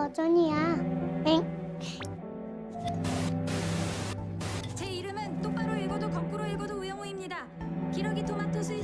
버전이야. 엥? 제 이름은 똑바로 읽어도 거꾸로 읽어도 우영우입니다. 기러기 토마토 스위.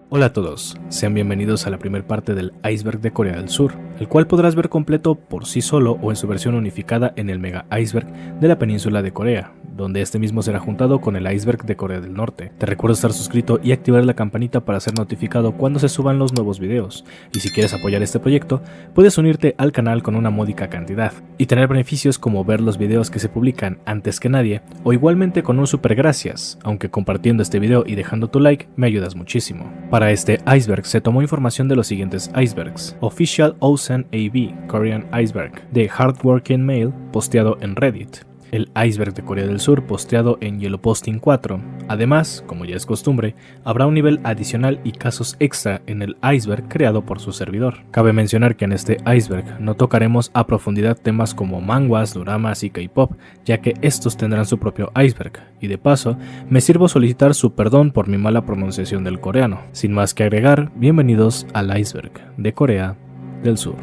Hola a todos, sean bienvenidos a la primera parte del Iceberg de Corea del Sur, el cual podrás ver completo por sí solo o en su versión unificada en el Mega Iceberg de la península de Corea, donde este mismo será juntado con el Iceberg de Corea del Norte. Te recuerdo estar suscrito y activar la campanita para ser notificado cuando se suban los nuevos videos, y si quieres apoyar este proyecto, puedes unirte al canal con una módica cantidad, y tener beneficios como ver los videos que se publican antes que nadie, o igualmente con un super gracias, aunque compartiendo este video y dejando tu like me ayudas muchísimo. Para este iceberg se tomó información de los siguientes icebergs: Official Ocean AB Korean Iceberg de Hardworking Mail posteado en Reddit, el iceberg de Corea del Sur posteado en Yellow Posting 4. Además, como ya es costumbre, habrá un nivel adicional y casos extra en el iceberg creado por su servidor. Cabe mencionar que en este iceberg no tocaremos a profundidad temas como manguas, doramas y K-pop, ya que estos tendrán su propio iceberg, y de paso, me sirvo solicitar su perdón por mi mala pronunciación del coreano. Sin más que agregar, bienvenidos al iceberg de Corea del Sur.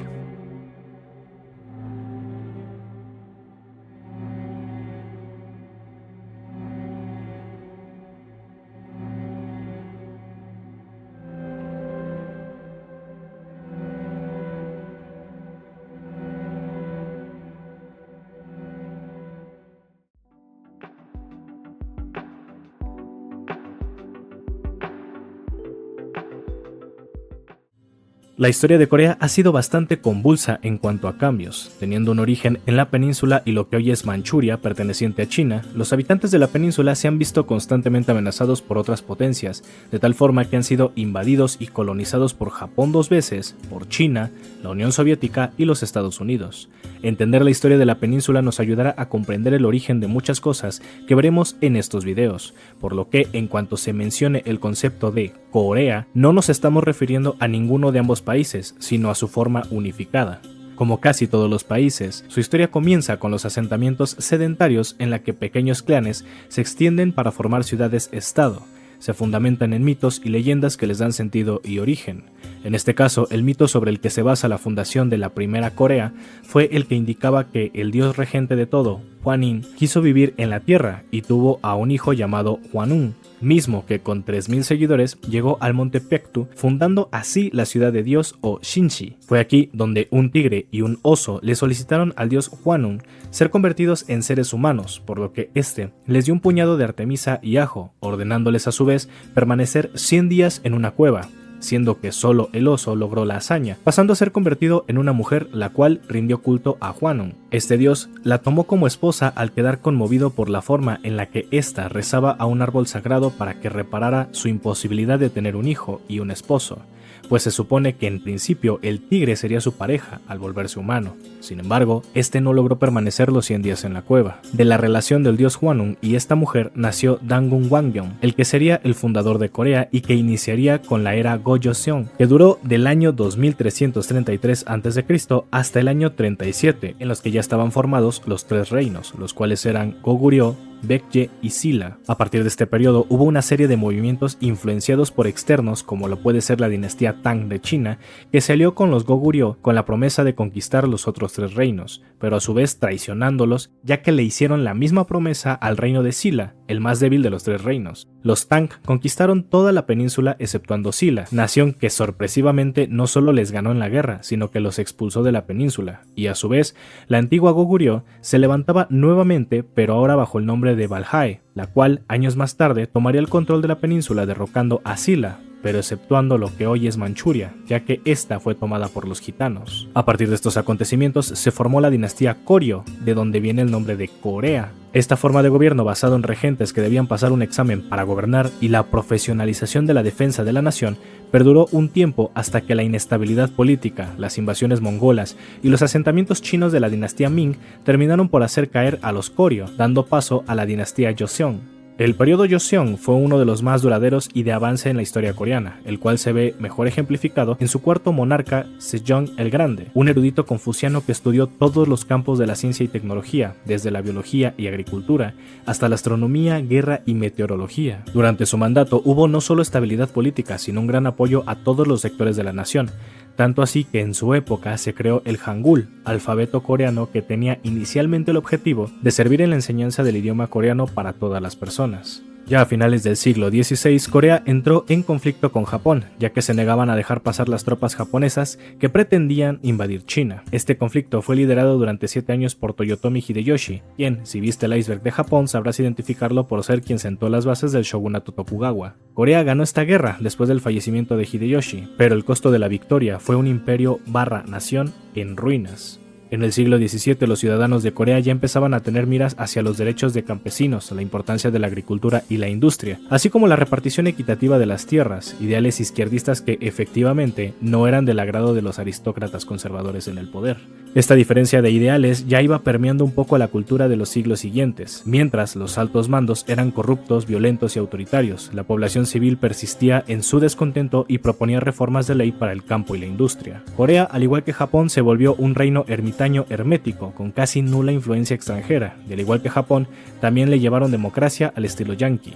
La historia de Corea ha sido bastante convulsa en cuanto a cambios. Teniendo un origen en la península y lo que hoy es Manchuria, perteneciente a China, los habitantes de la península se han visto constantemente amenazados por otras potencias, de tal forma que han sido invadidos y colonizados por Japón 2 veces, por China, la Unión Soviética y los Estados Unidos. Entender la historia de la península nos ayudará a comprender el origen de muchas cosas que veremos en estos videos, por lo que en cuanto se mencione el concepto de Corea, no nos estamos refiriendo a ninguno de ambos países, sino a su forma unificada. Como casi todos los países, su historia comienza con los asentamientos sedentarios en la que pequeños clanes se extienden para formar ciudades-estado. Se fundamentan en mitos y leyendas que les dan sentido y origen. En este caso, el mito sobre el que se basa la fundación de la primera Corea fue el que indicaba que el dios regente de todo, Hwanin, quiso vivir en la tierra y tuvo a un hijo llamado Hwanung, mismo que con 3000 seguidores llegó al monte Paektu, fundando así la ciudad de Dios o Shinchi. Fue aquí donde un tigre y un oso le solicitaron al dios Hwanung ser convertidos en seres humanos, por lo que este les dio un puñado de artemisa y ajo, ordenándoles a su vez permanecer 100 días en una cueva, siendo que solo el oso logró la hazaña, pasando a ser convertido en una mujer la cual rindió culto a Hwanung. Este dios la tomó como esposa al quedar conmovido por la forma en la que ésta rezaba a un árbol sagrado para que reparara su imposibilidad de tener un hijo y un esposo, pues se supone que en principio el tigre sería su pareja al volverse humano. Sin embargo, este no logró permanecer los 100 días en la cueva. De la relación del dios Hwanung y esta mujer nació Dangun Wangyeong, el que sería el fundador de Corea y que iniciaría con la era Gojoseon, que duró del año 2333 a.C. hasta el año 37, en los que ya estaban formados los 3 reinos, los cuales eran Goguryeo, Baekje y Silla. A partir de este periodo hubo una serie de movimientos influenciados por externos, como lo puede ser la dinastía Tang de China, que se alió con los Goguryeo con la promesa de conquistar los otros 3 reinos, pero a su vez traicionándolos, ya que le hicieron la misma promesa al reino de Silla, el más débil de los 3 reinos. Los Tang conquistaron toda la península exceptuando Silla, nación que sorpresivamente no solo les ganó en la guerra, sino que los expulsó de la península, y a su vez, la antigua Goguryeo se levantaba nuevamente, pero ahora bajo el nombre de Balhae, la cual años más tarde tomaría el control de la península derrocando a Silla, pero exceptuando lo que hoy es Manchuria, ya que esta fue tomada por los gitanos. A partir de estos acontecimientos se formó la dinastía Goryeo, de donde viene el nombre de Corea. Esta forma de gobierno basado en regentes que debían pasar un examen para gobernar y la profesionalización de la defensa de la nación perduró un tiempo hasta que la inestabilidad política, las invasiones mongolas y los asentamientos chinos de la dinastía Ming terminaron por hacer caer a los Goryeo, dando paso a la dinastía Joseon. El periodo Joseon fue uno de los más duraderos y de avance en la historia coreana, el cual se ve mejor ejemplificado en su cuarto monarca, Sejong el Grande, un erudito confuciano que estudió todos los campos de la ciencia y tecnología, desde la biología y agricultura hasta la astronomía, guerra y meteorología. Durante su mandato hubo no solo estabilidad política, sino un gran apoyo a todos los sectores de la nación, tanto así que en su época se creó el Hangul, alfabeto coreano que tenía inicialmente el objetivo de servir en la enseñanza del idioma coreano para todas las personas. Ya a finales del siglo XVI, Corea entró en conflicto con Japón, ya que se negaban a dejar pasar las tropas japonesas que pretendían invadir China. Este conflicto fue liderado durante 7 años por Toyotomi Hideyoshi, quien, si viste el iceberg de Japón, sabrás identificarlo por ser quien sentó las bases del shogunato Tokugawa. Corea ganó esta guerra después del fallecimiento de Hideyoshi, pero el costo de la victoria fue un imperio/nación en ruinas. En el siglo XVII los ciudadanos de Corea ya empezaban a tener miras hacia los derechos de campesinos, la importancia de la agricultura y la industria, así como la repartición equitativa de las tierras, ideales izquierdistas que efectivamente no eran del agrado de los aristócratas conservadores en el poder. Esta diferencia de ideales ya iba permeando un poco la cultura de los siglos siguientes. Mientras los altos mandos eran corruptos, violentos y autoritarios, la población civil persistía en su descontento y proponía reformas de ley para el campo y la industria. Corea, al igual que Japón, se volvió un reino ermitaño hermético, con casi nula influencia extranjera, y al igual que Japón, también le llevaron democracia al estilo yanqui.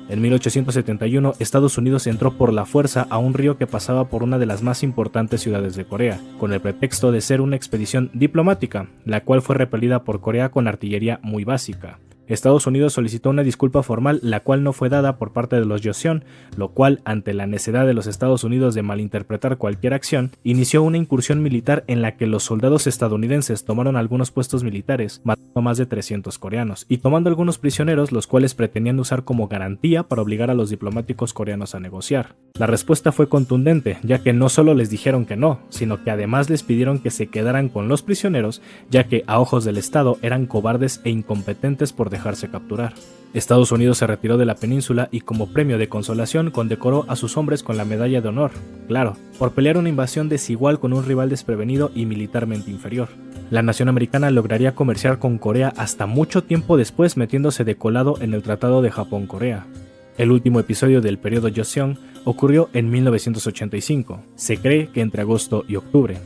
En 1871, Estados Unidos entró por la fuerza a un río que pasaba por una de las más importantes ciudades de Corea, con el pretexto de ser una expedición diplomática, la cual fue repelida por Corea con artillería muy básica. Estados Unidos solicitó una disculpa formal, la cual no fue dada por parte de los Joseon, lo cual, ante la necedad de los Estados Unidos de malinterpretar cualquier acción, inició una incursión militar en la que los soldados estadounidenses tomaron algunos puestos militares, matando a más de 300 coreanos, y tomando algunos prisioneros, los cuales pretendían usar como garantía para obligar a los diplomáticos coreanos a negociar. La respuesta fue contundente, ya que no solo les dijeron que no, sino que además les pidieron que se quedaran con los prisioneros, ya que a ojos del Estado eran cobardes e incompetentes por dejarse capturar. Estados Unidos se retiró de la península y como premio de consolación condecoró a sus hombres con la Medalla de Honor, claro, por pelear una invasión desigual con un rival desprevenido y militarmente inferior. La nación americana lograría comerciar con Corea hasta mucho tiempo después, metiéndose de colado en el Tratado de Japón-Corea. El último episodio del periodo Joseon ocurrió en 1985, se cree que entre agosto y octubre.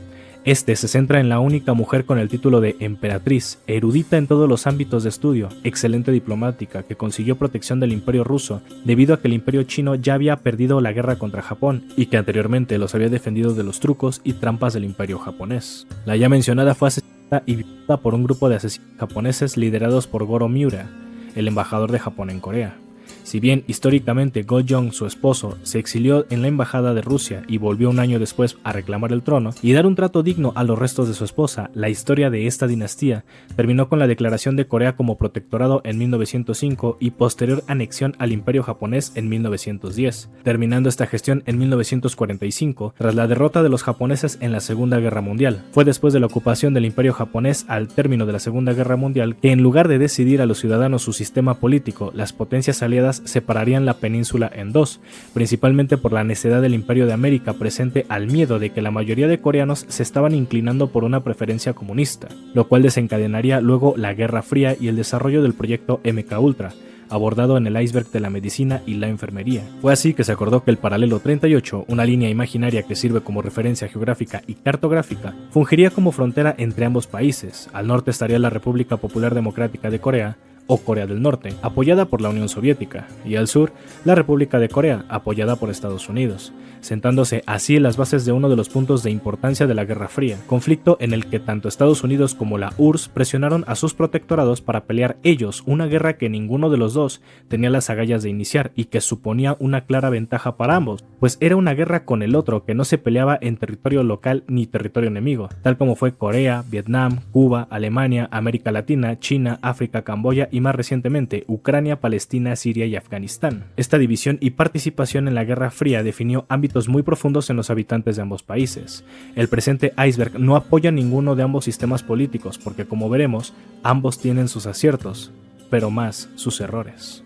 Este se centra en la única mujer con el título de emperatriz, erudita en todos los ámbitos de estudio, excelente diplomática, que consiguió protección del Imperio ruso debido a que el Imperio chino ya había perdido la guerra contra Japón y que anteriormente los había defendido de los trucos y trampas del Imperio japonés. La ya mencionada fue asesinada y violada por un grupo de asesinos japoneses liderados por Goro Miura, el embajador de Japón en Corea. Si bien históricamente Go-jong, su esposo, se exilió en la embajada de Rusia y volvió un año después a reclamar el trono y dar un trato digno a los restos de su esposa, la historia de esta dinastía terminó con la declaración de Corea como protectorado en 1905 y posterior anexión al Imperio japonés en 1910, terminando esta gestión en 1945 tras la derrota de los japoneses en la Segunda Guerra Mundial. Fue después de la ocupación del Imperio japonés al término de la Segunda Guerra Mundial que, en lugar de decidir a los ciudadanos su sistema político, las potencias aliadas separarían la península en dos, principalmente por la necedad del Imperio de América presente al miedo de que la mayoría de coreanos se estaban inclinando por una preferencia comunista, lo cual desencadenaría luego la Guerra Fría y el desarrollo del proyecto MK-Ultra, abordado en el iceberg de la medicina y la enfermería. Fue así que se acordó que el paralelo 38, una línea imaginaria que sirve como referencia geográfica y cartográfica, fungiría como frontera entre ambos países. Al norte estaría la República Popular Democrática de Corea, o Corea del Norte, apoyada por la Unión Soviética, y al sur, la República de Corea, apoyada por Estados Unidos, sentándose así en las bases de uno de los puntos de importancia de la Guerra Fría, conflicto en el que tanto Estados Unidos como la URSS presionaron a sus protectorados para pelear ellos una guerra que ninguno de los dos tenía las agallas de iniciar y que suponía una clara ventaja para ambos, pues era una guerra con el otro que no se peleaba en territorio local ni territorio enemigo, tal como fue Corea, Vietnam, Cuba, Alemania, América Latina, China, África, Camboya y más recientemente Ucrania, Palestina, Siria y Afganistán. Esta división y participación en la Guerra Fría definió ámbitos muy profundos en los habitantes de ambos países. El presente iceberg no apoya ninguno de ambos sistemas políticos porque, como veremos, ambos tienen sus aciertos, pero más sus errores.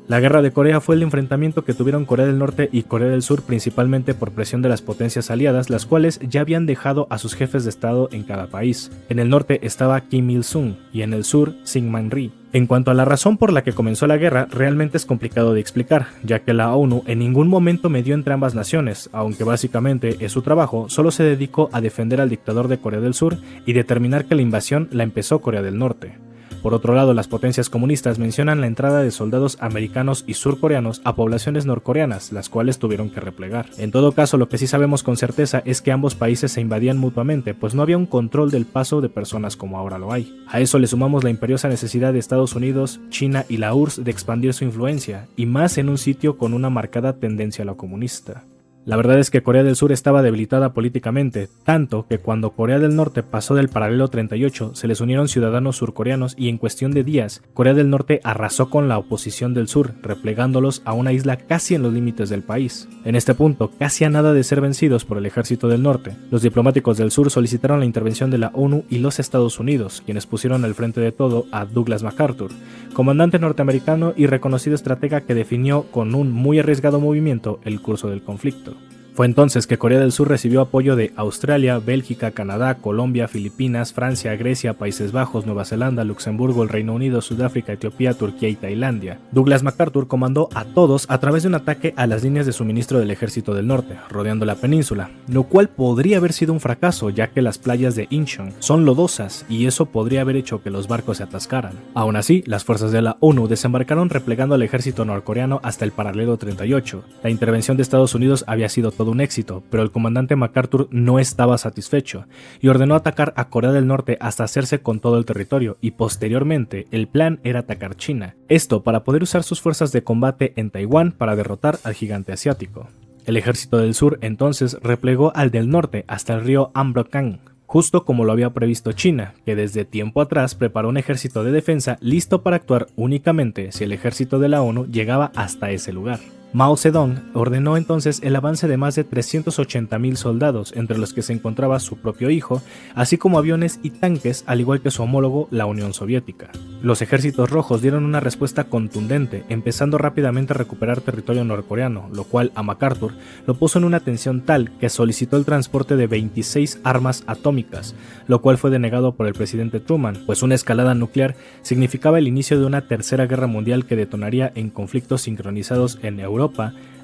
La Guerra de Corea fue el enfrentamiento que tuvieron Corea del Norte y Corea del Sur principalmente por presión de las potencias aliadas, las cuales ya habían dejado a sus jefes de estado en cada país. En el norte estaba Kim Il-sung y en el sur Syngman Rhee. En cuanto a la razón por la que comenzó la guerra, realmente es complicado de explicar, ya que la ONU en ningún momento medió entre ambas naciones, aunque básicamente en su trabajo solo se dedicó a defender al dictador de Corea del Sur y determinar que la invasión la empezó Corea del Norte. Por otro lado, las potencias comunistas mencionan la entrada de soldados americanos y surcoreanos a poblaciones norcoreanas, las cuales tuvieron que replegar. En todo caso, lo que sí sabemos con certeza es que ambos países se invadían mutuamente, pues no había un control del paso de personas como ahora lo hay. A eso le sumamos la imperiosa necesidad de Estados Unidos, China y la URSS de expandir su influencia, y más en un sitio con una marcada tendencia a lo comunista. La verdad es que Corea del Sur estaba debilitada políticamente, tanto que cuando Corea del Norte pasó del paralelo 38 se les unieron ciudadanos surcoreanos y en cuestión de días, Corea del Norte arrasó con la oposición del sur, replegándolos a una isla casi en los límites del país. En este punto, casi a nada de ser vencidos por el ejército del norte, los diplomáticos del sur solicitaron la intervención de la ONU y los Estados Unidos, quienes pusieron al frente de todo a Douglas MacArthur, comandante norteamericano y reconocido estratega que definió con un muy arriesgado movimiento el curso del conflicto. Fue entonces que Corea del Sur recibió apoyo de Australia, Bélgica, Canadá, Colombia, Filipinas, Francia, Grecia, Países Bajos, Nueva Zelanda, Luxemburgo, el Reino Unido, Sudáfrica, Etiopía, Turquía y Tailandia. Douglas MacArthur comandó a todos a través de un ataque a las líneas de suministro del Ejército del Norte, rodeando la península, lo cual podría haber sido un fracaso ya que las playas de Incheon son lodosas y eso podría haber hecho que los barcos se atascaran. Aún así, las fuerzas de la ONU desembarcaron replegando al ejército norcoreano hasta el paralelo 38. La intervención de Estados Unidos había sido todo un éxito, pero el comandante MacArthur no estaba satisfecho y ordenó atacar a Corea del Norte hasta hacerse con todo el territorio y posteriormente el plan era atacar China, esto para poder usar sus fuerzas de combate en Taiwán para derrotar al gigante asiático. El ejército del sur entonces replegó al del norte hasta el río Ambrokan, justo como lo había previsto China, que desde tiempo atrás preparó un ejército de defensa listo para actuar únicamente si el ejército de la ONU llegaba hasta ese lugar. Mao Zedong ordenó entonces el avance de más de 380.000 soldados, entre los que se encontraba su propio hijo, así como aviones y tanques, al igual que su homólogo, la Unión Soviética. Los ejércitos rojos dieron una respuesta contundente, empezando rápidamente a recuperar territorio norcoreano, lo cual a MacArthur lo puso en una tensión tal que solicitó el transporte de 26 armas atómicas, lo cual fue denegado por el presidente Truman, pues una escalada nuclear significaba el inicio de una tercera guerra mundial que detonaría en conflictos sincronizados en Europa,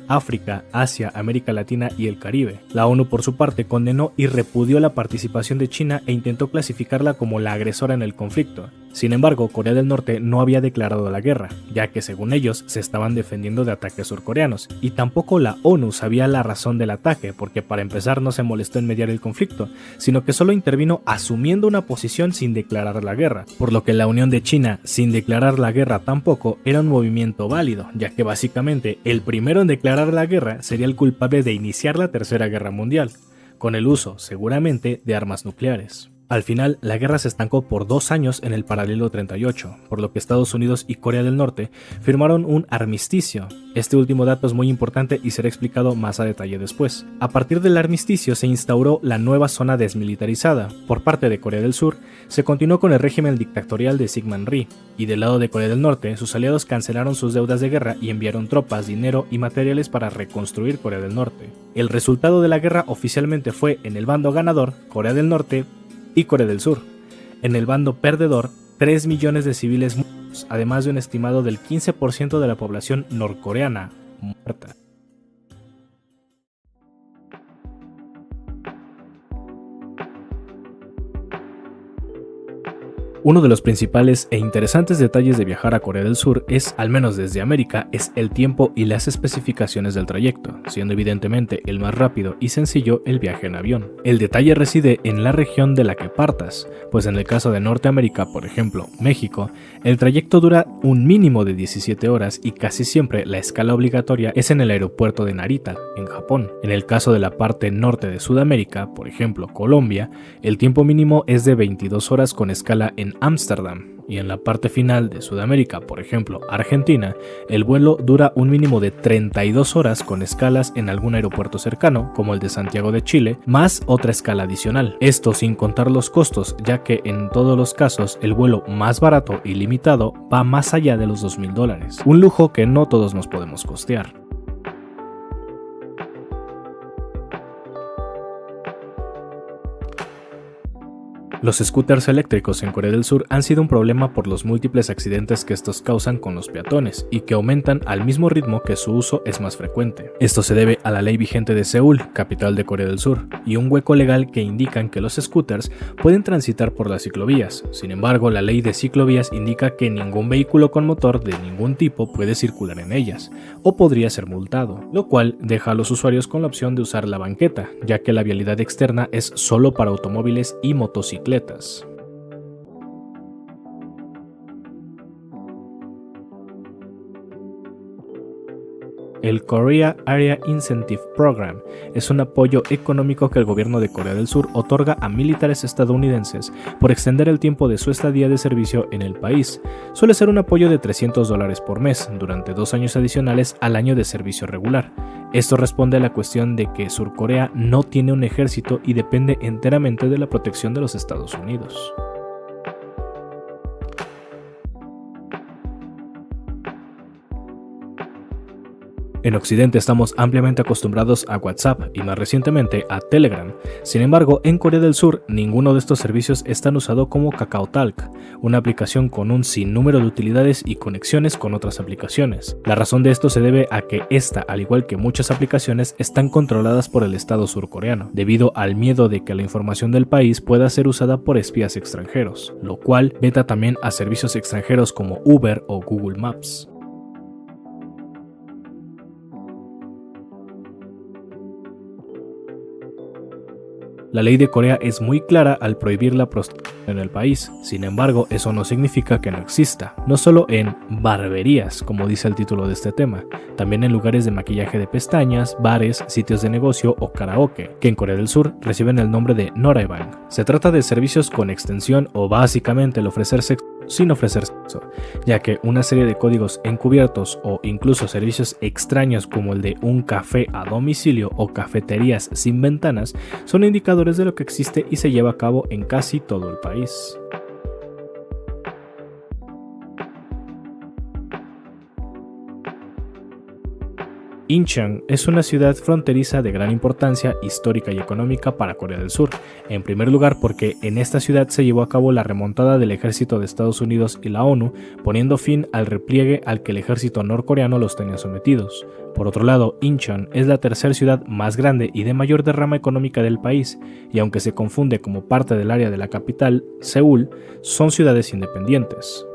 África, Asia, América Latina y el Caribe. La ONU por su parte condenó y repudió la participación de China e intentó clasificarla como la agresora en el conflicto. Sin embargo, Corea del Norte no había declarado la guerra, ya que según ellos se estaban defendiendo de ataques surcoreanos, y tampoco la ONU sabía la razón del ataque, porque para empezar no se molestó en mediar el conflicto, sino que solo intervino asumiendo una posición sin declarar la guerra, por lo que la unión de China sin declarar la guerra tampoco era un movimiento válido, ya que básicamente el primero en declarar la guerra sería el culpable de iniciar la Tercera Guerra Mundial, con el uso, seguramente, de armas nucleares. Al final, la guerra se estancó por 2 años en el paralelo 38, por lo que Estados Unidos y Corea del Norte firmaron un armisticio. Este último dato es muy importante y será explicado más a detalle después. A partir del armisticio se instauró la nueva zona desmilitarizada. Por parte de Corea del Sur, se continuó con el régimen dictatorial de Syngman Rhee, y del lado de Corea del Norte, sus aliados cancelaron sus deudas de guerra y enviaron tropas, dinero y materiales para reconstruir Corea del Norte. El resultado de la guerra oficialmente fue, en el bando ganador, Corea del Norte y Corea del Sur. En el bando perdedor, 3 millones de civiles muertos, además de un estimado del 15% de la población norcoreana muerta. Uno de los principales e interesantes detalles de viajar a Corea del Sur es, al menos desde América, es el tiempo y las especificaciones del trayecto, siendo evidentemente el más rápido y sencillo el viaje en avión. El detalle reside en la región de la que partas, pues en el caso de Norteamérica, por ejemplo, México, el trayecto dura un mínimo de 17 horas y casi siempre la escala obligatoria es en el aeropuerto de Narita, en Japón. En el caso de la parte norte de Sudamérica, por ejemplo, Colombia, el tiempo mínimo es de 22 horas con escala en en Ámsterdam, y en la parte final de Sudamérica, por ejemplo Argentina, el vuelo dura un mínimo de 32 horas con escalas en algún aeropuerto cercano, como el de Santiago de Chile, más otra escala adicional. Esto sin contar los costos, ya que en todos los casos el vuelo más barato y limitado va más allá de los $2,000, un lujo que no todos nos podemos costear. Los scooters eléctricos en Corea del Sur han sido un problema por los múltiples accidentes que estos causan con los peatones y que aumentan al mismo ritmo que su uso es más frecuente. Esto se debe a la ley vigente de Seúl, capital de Corea del Sur, y un hueco legal que indican que los scooters pueden transitar por las ciclovías. Sin embargo, la ley de ciclovías indica que ningún vehículo con motor de ningún tipo puede circular en ellas, o podría ser multado, lo cual deja a los usuarios con la opción de usar la banqueta, ya que la vialidad externa es solo para automóviles y motocicletas. El Korea Area Incentive Program es un apoyo económico que el gobierno de Corea del Sur otorga a militares estadounidenses por extender el tiempo de su estadía de servicio en el país. Suele ser un apoyo de $300 por mes durante 2 años adicionales al año de servicio regular. Esto responde a la cuestión de que Sur Corea no tiene un ejército y depende enteramente de la protección de los Estados Unidos. En Occidente estamos ampliamente acostumbrados a WhatsApp y más recientemente a Telegram. Sin embargo, en Corea del Sur, ninguno de estos servicios es tan usado como KakaoTalk, una aplicación con un sinnúmero de utilidades y conexiones con otras aplicaciones. La razón de esto se debe a que esta, al igual que muchas aplicaciones, están controladas por el Estado surcoreano, debido al miedo de que la información del país pueda ser usada por espías extranjeros, lo cual veta también a servicios extranjeros como Uber o Google Maps. La ley de Corea es muy clara al prohibir la prostitución en el país. Sin embargo, eso no significa que no exista, no solo en barberías, como dice el título de este tema, también en lugares de maquillaje de pestañas, bares, sitios de negocio o karaoke, que en Corea del Sur reciben el nombre de noraebang. Se trata de servicios con extensión o básicamente el ofrecer sexo sin ofrecer sexo, ya que una serie de códigos encubiertos o incluso servicios extraños como el de un café a domicilio o cafeterías sin ventanas son indicadores de lo que existe y se lleva a cabo en casi todo el país. Incheon es una ciudad fronteriza de gran importancia histórica y económica para Corea del Sur, en primer lugar porque en esta ciudad se llevó a cabo la remontada del ejército de Estados Unidos y la ONU, poniendo fin al repliegue al que el ejército norcoreano los tenía sometidos. Por otro lado, Incheon es la tercera ciudad más grande y de mayor derrama económica del país, y aunque se confunde como parte del área de la capital, Seúl, son ciudades independientes.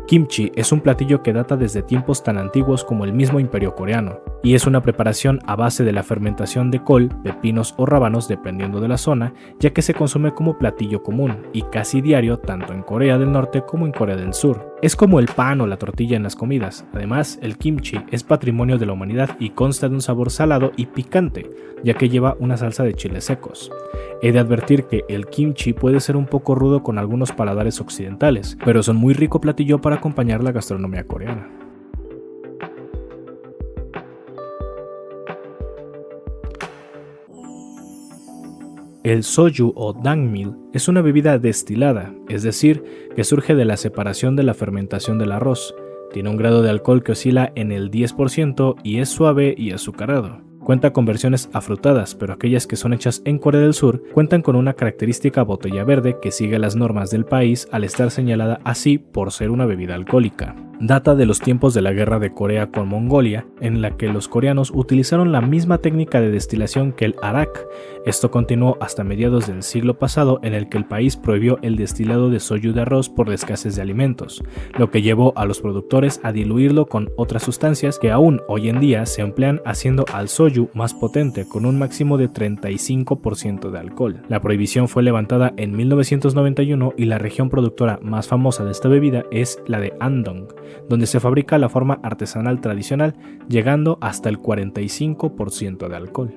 Kimchi es un platillo que data desde tiempos tan antiguos como el mismo Imperio coreano, y es una preparación a base de la fermentación de col, pepinos o rábanos dependiendo de la zona, ya que se consume como platillo común y casi diario tanto en Corea del Norte como en Corea del Sur. Es como el pan o la tortilla en las comidas. Además, el kimchi es patrimonio de la humanidad y consta de un sabor salado y picante, ya que lleva una salsa de chiles secos. He de advertir que el kimchi puede ser un poco rudo con algunos paladares occidentales, pero es un muy rico platillo para acompañar la gastronomía coreana. El soju o dangmil es una bebida destilada, es decir, que surge de la separación de la fermentación del arroz. Tiene un grado de alcohol que oscila en el 10% y es suave y azucarado. Cuenta con versiones afrutadas, pero aquellas que son hechas en Corea del Sur cuentan con una característica botella verde que sigue las normas del país al estar señalada así por ser una bebida alcohólica. Data de los tiempos de la guerra de Corea con Mongolia, en la que los coreanos utilizaron la misma técnica de destilación que el arak. Esto continuó hasta mediados del siglo pasado, en el que el país prohibió el destilado de soju de arroz por la escasez de alimentos, lo que llevó a los productores a diluirlo con otras sustancias que aún hoy en día se emplean, haciendo al soju más potente con un máximo de 35% de alcohol. La prohibición fue levantada en 1991 y la región productora más famosa de esta bebida es la de Andong, donde se fabrica la forma artesanal tradicional, llegando hasta el 45% de alcohol.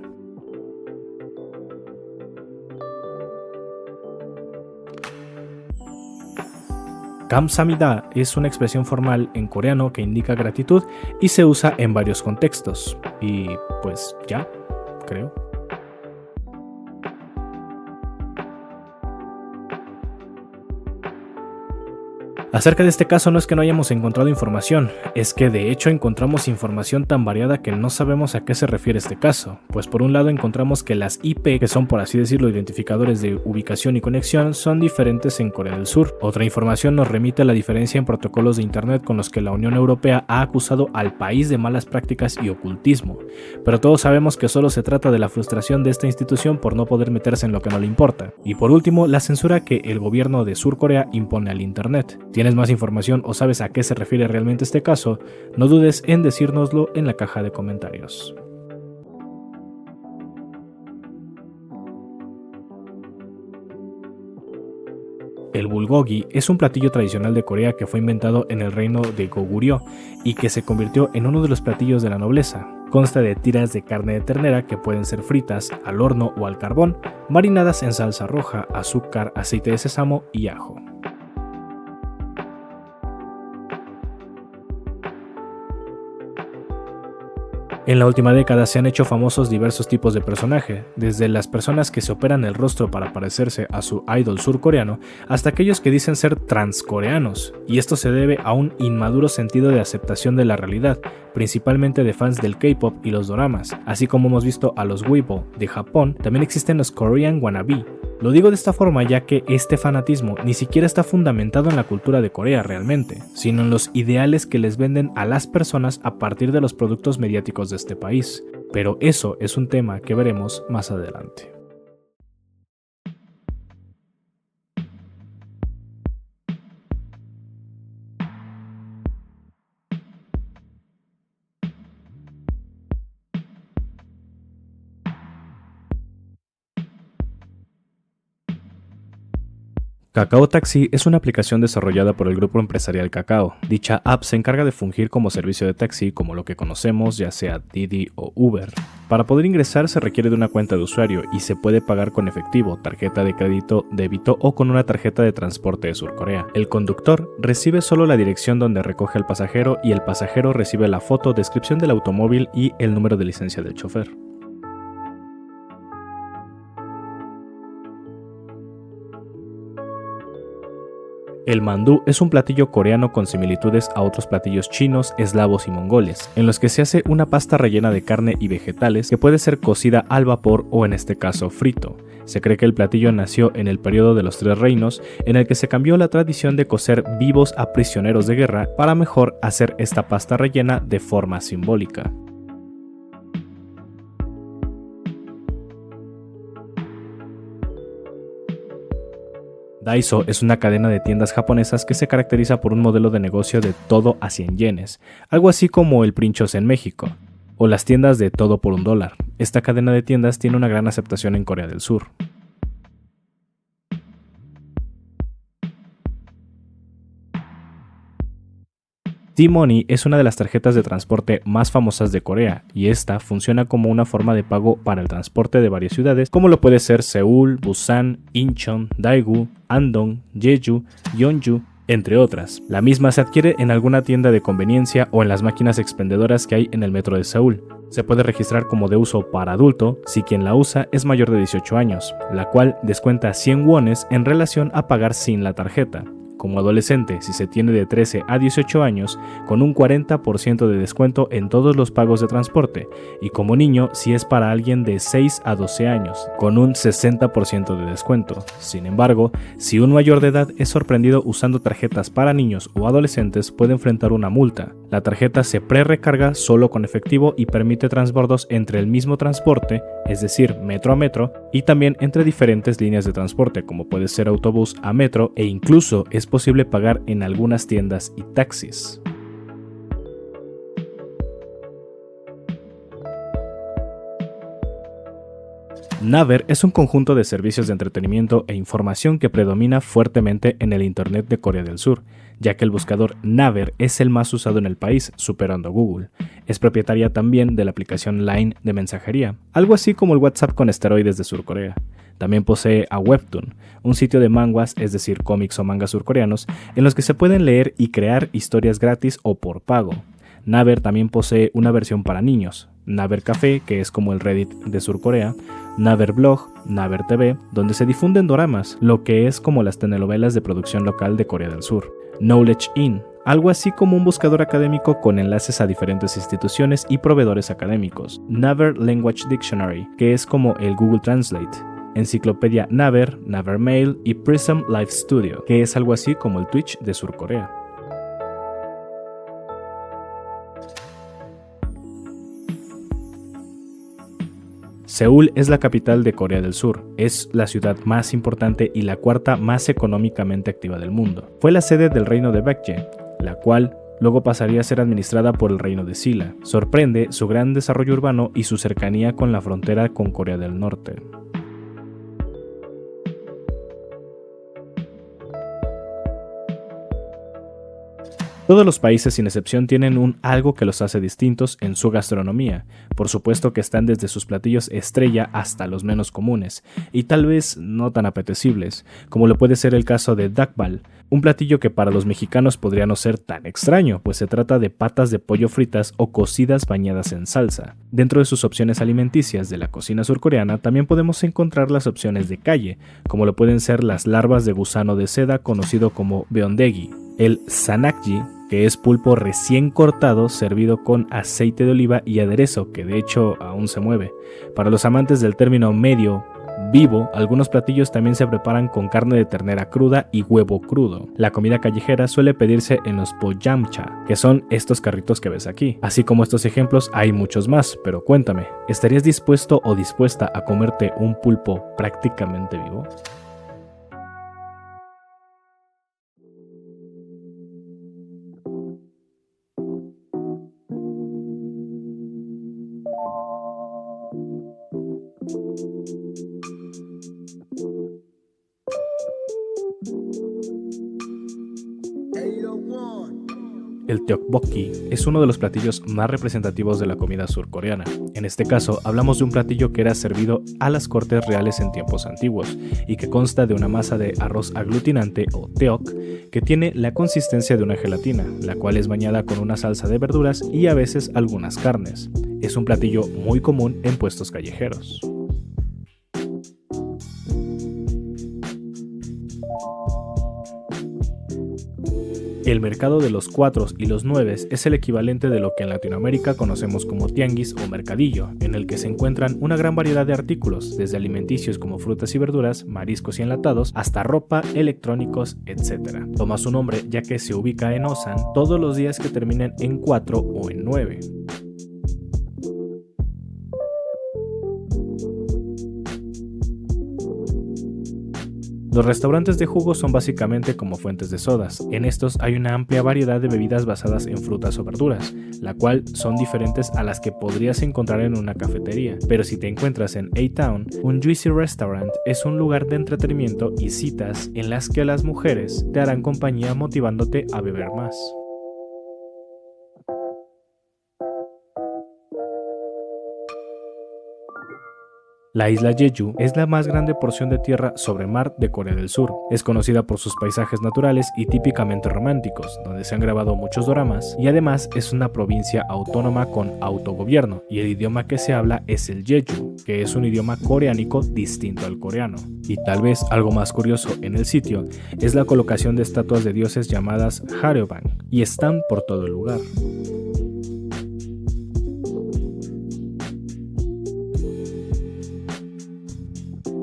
Kamsahamnida es una expresión formal en coreano que indica gratitud y se usa en varios contextos. Y pues ya, creo. Acerca de este caso no es que no hayamos encontrado información, es que de hecho encontramos información tan variada que no sabemos a qué se refiere este caso, pues por un lado encontramos que las IP, que son por así decirlo identificadores de ubicación y conexión, son diferentes en Corea del Sur. Otra información nos remite a la diferencia en protocolos de Internet con los que la Unión Europea ha acusado al país de malas prácticas y ocultismo, pero todos sabemos que solo se trata de la frustración de esta institución por no poder meterse en lo que no le importa. Y por último, la censura que el gobierno de Sur Corea impone al Internet. ¿Tienes más información o sabes a qué se refiere realmente este caso? No dudes en decírnoslo en la caja de comentarios. El bulgogi es un platillo tradicional de Corea que fue inventado en el reino de Goguryeo y que se convirtió en uno de los platillos de la nobleza. Consta de tiras de carne de ternera que pueden ser fritas al horno o al carbón, marinadas en salsa roja, azúcar, aceite de sésamo y ajo. En la última década se han hecho famosos diversos tipos de personaje, desde las personas que se operan el rostro para parecerse a su idol surcoreano, hasta aquellos que dicen ser transcoreanos, y esto se debe a un inmaduro sentido de aceptación de la realidad, principalmente de fans del K-pop y los doramas. Así como hemos visto a los Weibo de Japón, también existen los Korean wannabe. Lo digo de esta forma ya que este fanatismo ni siquiera está fundamentado en la cultura de Corea realmente, sino en los ideales que les venden a las personas a partir de los productos mediáticos de este país. Pero eso es un tema que veremos más adelante. Kakao Taxi es una aplicación desarrollada por el grupo empresarial Kakao. Dicha app se encarga de fungir como servicio de taxi como lo que conocemos, ya sea Didi o Uber. Para poder ingresar se requiere de una cuenta de usuario y se puede pagar con efectivo, tarjeta de crédito, débito o con una tarjeta de transporte de Surcorea. El conductor recibe solo la dirección donde recoge al pasajero y el pasajero recibe la foto, descripción del automóvil y el número de licencia del chofer. El mandú es un platillo coreano con similitudes a otros platillos chinos, eslavos y mongoles, en los que se hace una pasta rellena de carne y vegetales que puede ser cocida al vapor o en este caso frito. Se cree que el platillo nació en el periodo de los Tres Reinos, en el que se cambió la tradición de cocer vivos a prisioneros de guerra para mejor hacer esta pasta rellena de forma simbólica. Daiso es una cadena de tiendas japonesas que se caracteriza por un modelo de negocio de todo a 100 yenes, algo así como el Princhos en México, o las tiendas de todo por $1. Esta cadena de tiendas tiene una gran aceptación en Corea del Sur. T-Money es una de las tarjetas de transporte más famosas de Corea y esta funciona como una forma de pago para el transporte de varias ciudades como lo puede ser Seúl, Busan, Incheon, Daegu, Andong, Jeju, Yeonju, entre otras. La misma se adquiere en alguna tienda de conveniencia o en las máquinas expendedoras que hay en el metro de Seúl. Se puede registrar como de uso para adulto si quien la usa es mayor de 18 años, la cual descuenta 100 wones en relación a pagar sin la tarjeta. Como adolescente, si se tiene de 13 a 18 años, con un 40% de descuento en todos los pagos de transporte, y como niño, si es para alguien de 6 a 12 años, con un 60% de descuento. Sin embargo, si un mayor de edad es sorprendido usando tarjetas para niños o adolescentes, puede enfrentar una multa. La tarjeta se pre-recarga solo con efectivo y permite transbordos entre el mismo transporte, es decir, metro a metro, y también entre diferentes líneas de transporte, como puede ser autobús a metro, e incluso es posible pagar en algunas tiendas y taxis. Naver es un conjunto de servicios de entretenimiento e información que predomina fuertemente en el Internet de Corea del Sur, ya que el buscador Naver es el más usado en el país, superando a Google. Es propietaria también de la aplicación Line de mensajería, algo así como el WhatsApp con esteroides de Surcorea. También posee a Webtoon, un sitio de manhwas, es decir, cómics o mangas surcoreanos, en los que se pueden leer y crear historias gratis o por pago. Naver también posee una versión para niños, Naver Café, que es como el Reddit de Surcorea, Naver Blog, Naver TV, donde se difunden doramas, lo que es como las telenovelas de producción local de Corea del Sur, Knowledge In, algo así como un buscador académico con enlaces a diferentes instituciones y proveedores académicos, Naver Language Dictionary, que es como el Google Translate, Enciclopedia Naver, Naver Mail y Prism Live Studio, que es algo así como el Twitch de Surcorea. Seúl es la capital de Corea del Sur, es la ciudad más importante y la cuarta más económicamente activa del mundo. Fue la sede del reino de Baekje, la cual luego pasaría a ser administrada por el reino de Silla. Sorprende su gran desarrollo urbano y su cercanía con la frontera con Corea del Norte. Todos los países sin excepción tienen algo que los hace distintos en su gastronomía. Por supuesto que están desde sus platillos estrella hasta los menos comunes, y tal vez no tan apetecibles, como lo puede ser el caso de dakbal, un platillo que para los mexicanos podría no ser tan extraño, pues se trata de patas de pollo fritas o cocidas bañadas en salsa. Dentro de sus opciones alimenticias de la cocina surcoreana también podemos encontrar las opciones de calle, como lo pueden ser las larvas de gusano de seda conocido como beondegi, el sanakji, que es pulpo recién cortado servido con aceite de oliva y aderezo, que de hecho aún se mueve. Para los amantes del término medio vivo, algunos platillos también se preparan con carne de ternera cruda y huevo crudo. La comida callejera suele pedirse en los boyamcha, que son estos carritos que ves aquí. Así como estos ejemplos hay muchos más, pero cuéntame, ¿estarías dispuesto o dispuesta a comerte un pulpo prácticamente vivo? El tteokbokki es uno de los platillos más representativos de la comida surcoreana. En este caso, hablamos de un platillo que era servido a las cortes reales en tiempos antiguos y que consta de una masa de arroz aglutinante o tteok que tiene la consistencia de una gelatina, la cual es bañada con una salsa de verduras y a veces algunas carnes. Es un platillo muy común en puestos callejeros. El mercado de los 4 y los 9 es el equivalente de lo que en Latinoamérica conocemos como tianguis o mercadillo, en el que se encuentran una gran variedad de artículos, desde alimenticios como frutas y verduras, mariscos y enlatados, hasta ropa, electrónicos, etc. Toma su nombre ya que se ubica en Osan todos los días que terminen en 4 o en 9. Los restaurantes de jugo son básicamente como fuentes de sodas. En estos hay una amplia variedad de bebidas basadas en frutas o verduras, la cual son diferentes a las que podrías encontrar en una cafetería. Pero si te encuentras en A-Town, un Juicy Restaurant es un lugar de entretenimiento y citas en las que las mujeres te harán compañía motivándote a beber más. La isla Jeju es la más grande porción de tierra sobre mar de Corea del Sur. Es conocida por sus paisajes naturales y típicamente románticos, donde se han grabado muchos doramas, y además es una provincia autónoma con autogobierno, y el idioma que se habla es el Jeju, que es un idioma coreánico distinto al coreano. Y tal vez algo más curioso en el sitio es la colocación de estatuas de dioses llamadas Hareoban, y están por todo el lugar.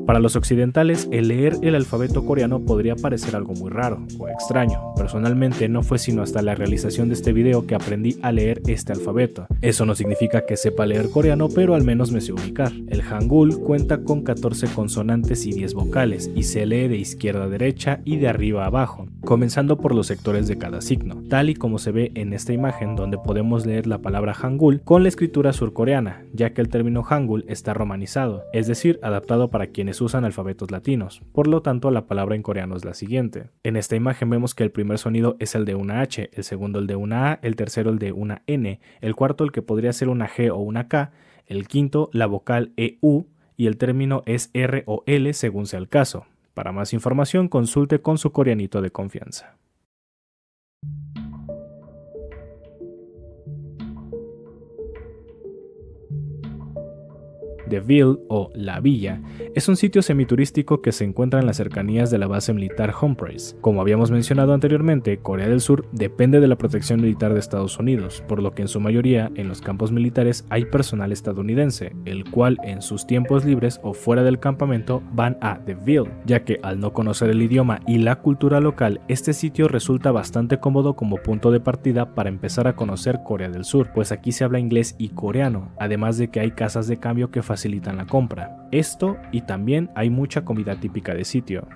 Para los occidentales, el leer el alfabeto coreano podría parecer algo muy raro o extraño. Personalmente no fue sino hasta la realización de este video que aprendí a leer este alfabeto. Eso no significa que sepa leer coreano, pero al menos me sé ubicar. El Hangul cuenta con 14 consonantes y 10 vocales y se lee de izquierda a derecha y de arriba a abajo, comenzando por los sectores de cada signo, tal y como se ve en esta imagen donde podemos leer la palabra Hangul con la escritura surcoreana, ya que el término Hangul está romanizado, es decir, adaptado para quienes usan alfabetos latinos. Por lo tanto, la palabra en coreano es la siguiente. En esta imagen vemos que el primer sonido es el de una H, el segundo el de una A, el tercero el de una N, el cuarto el que podría ser una G o una K, el quinto la vocal EU y el término es R o L según sea el caso. Para más información consulte con su coreanito de confianza. The Ville o La Villa es un sitio semiturístico que se encuentra en las cercanías de la base militar Humphreys. Como habíamos mencionado anteriormente, Corea del Sur depende de la protección militar de Estados Unidos, por lo que en su mayoría en los campos militares hay personal estadounidense, el cual en sus tiempos libres o fuera del campamento van a The Ville, ya que al no conocer el idioma y la cultura local, este sitio resulta bastante cómodo como punto de partida para empezar a conocer Corea del Sur, pues aquí se habla inglés y coreano, además de que hay casas de cambio que facilitan la compra. Esto y también hay mucha comida típica de sitio.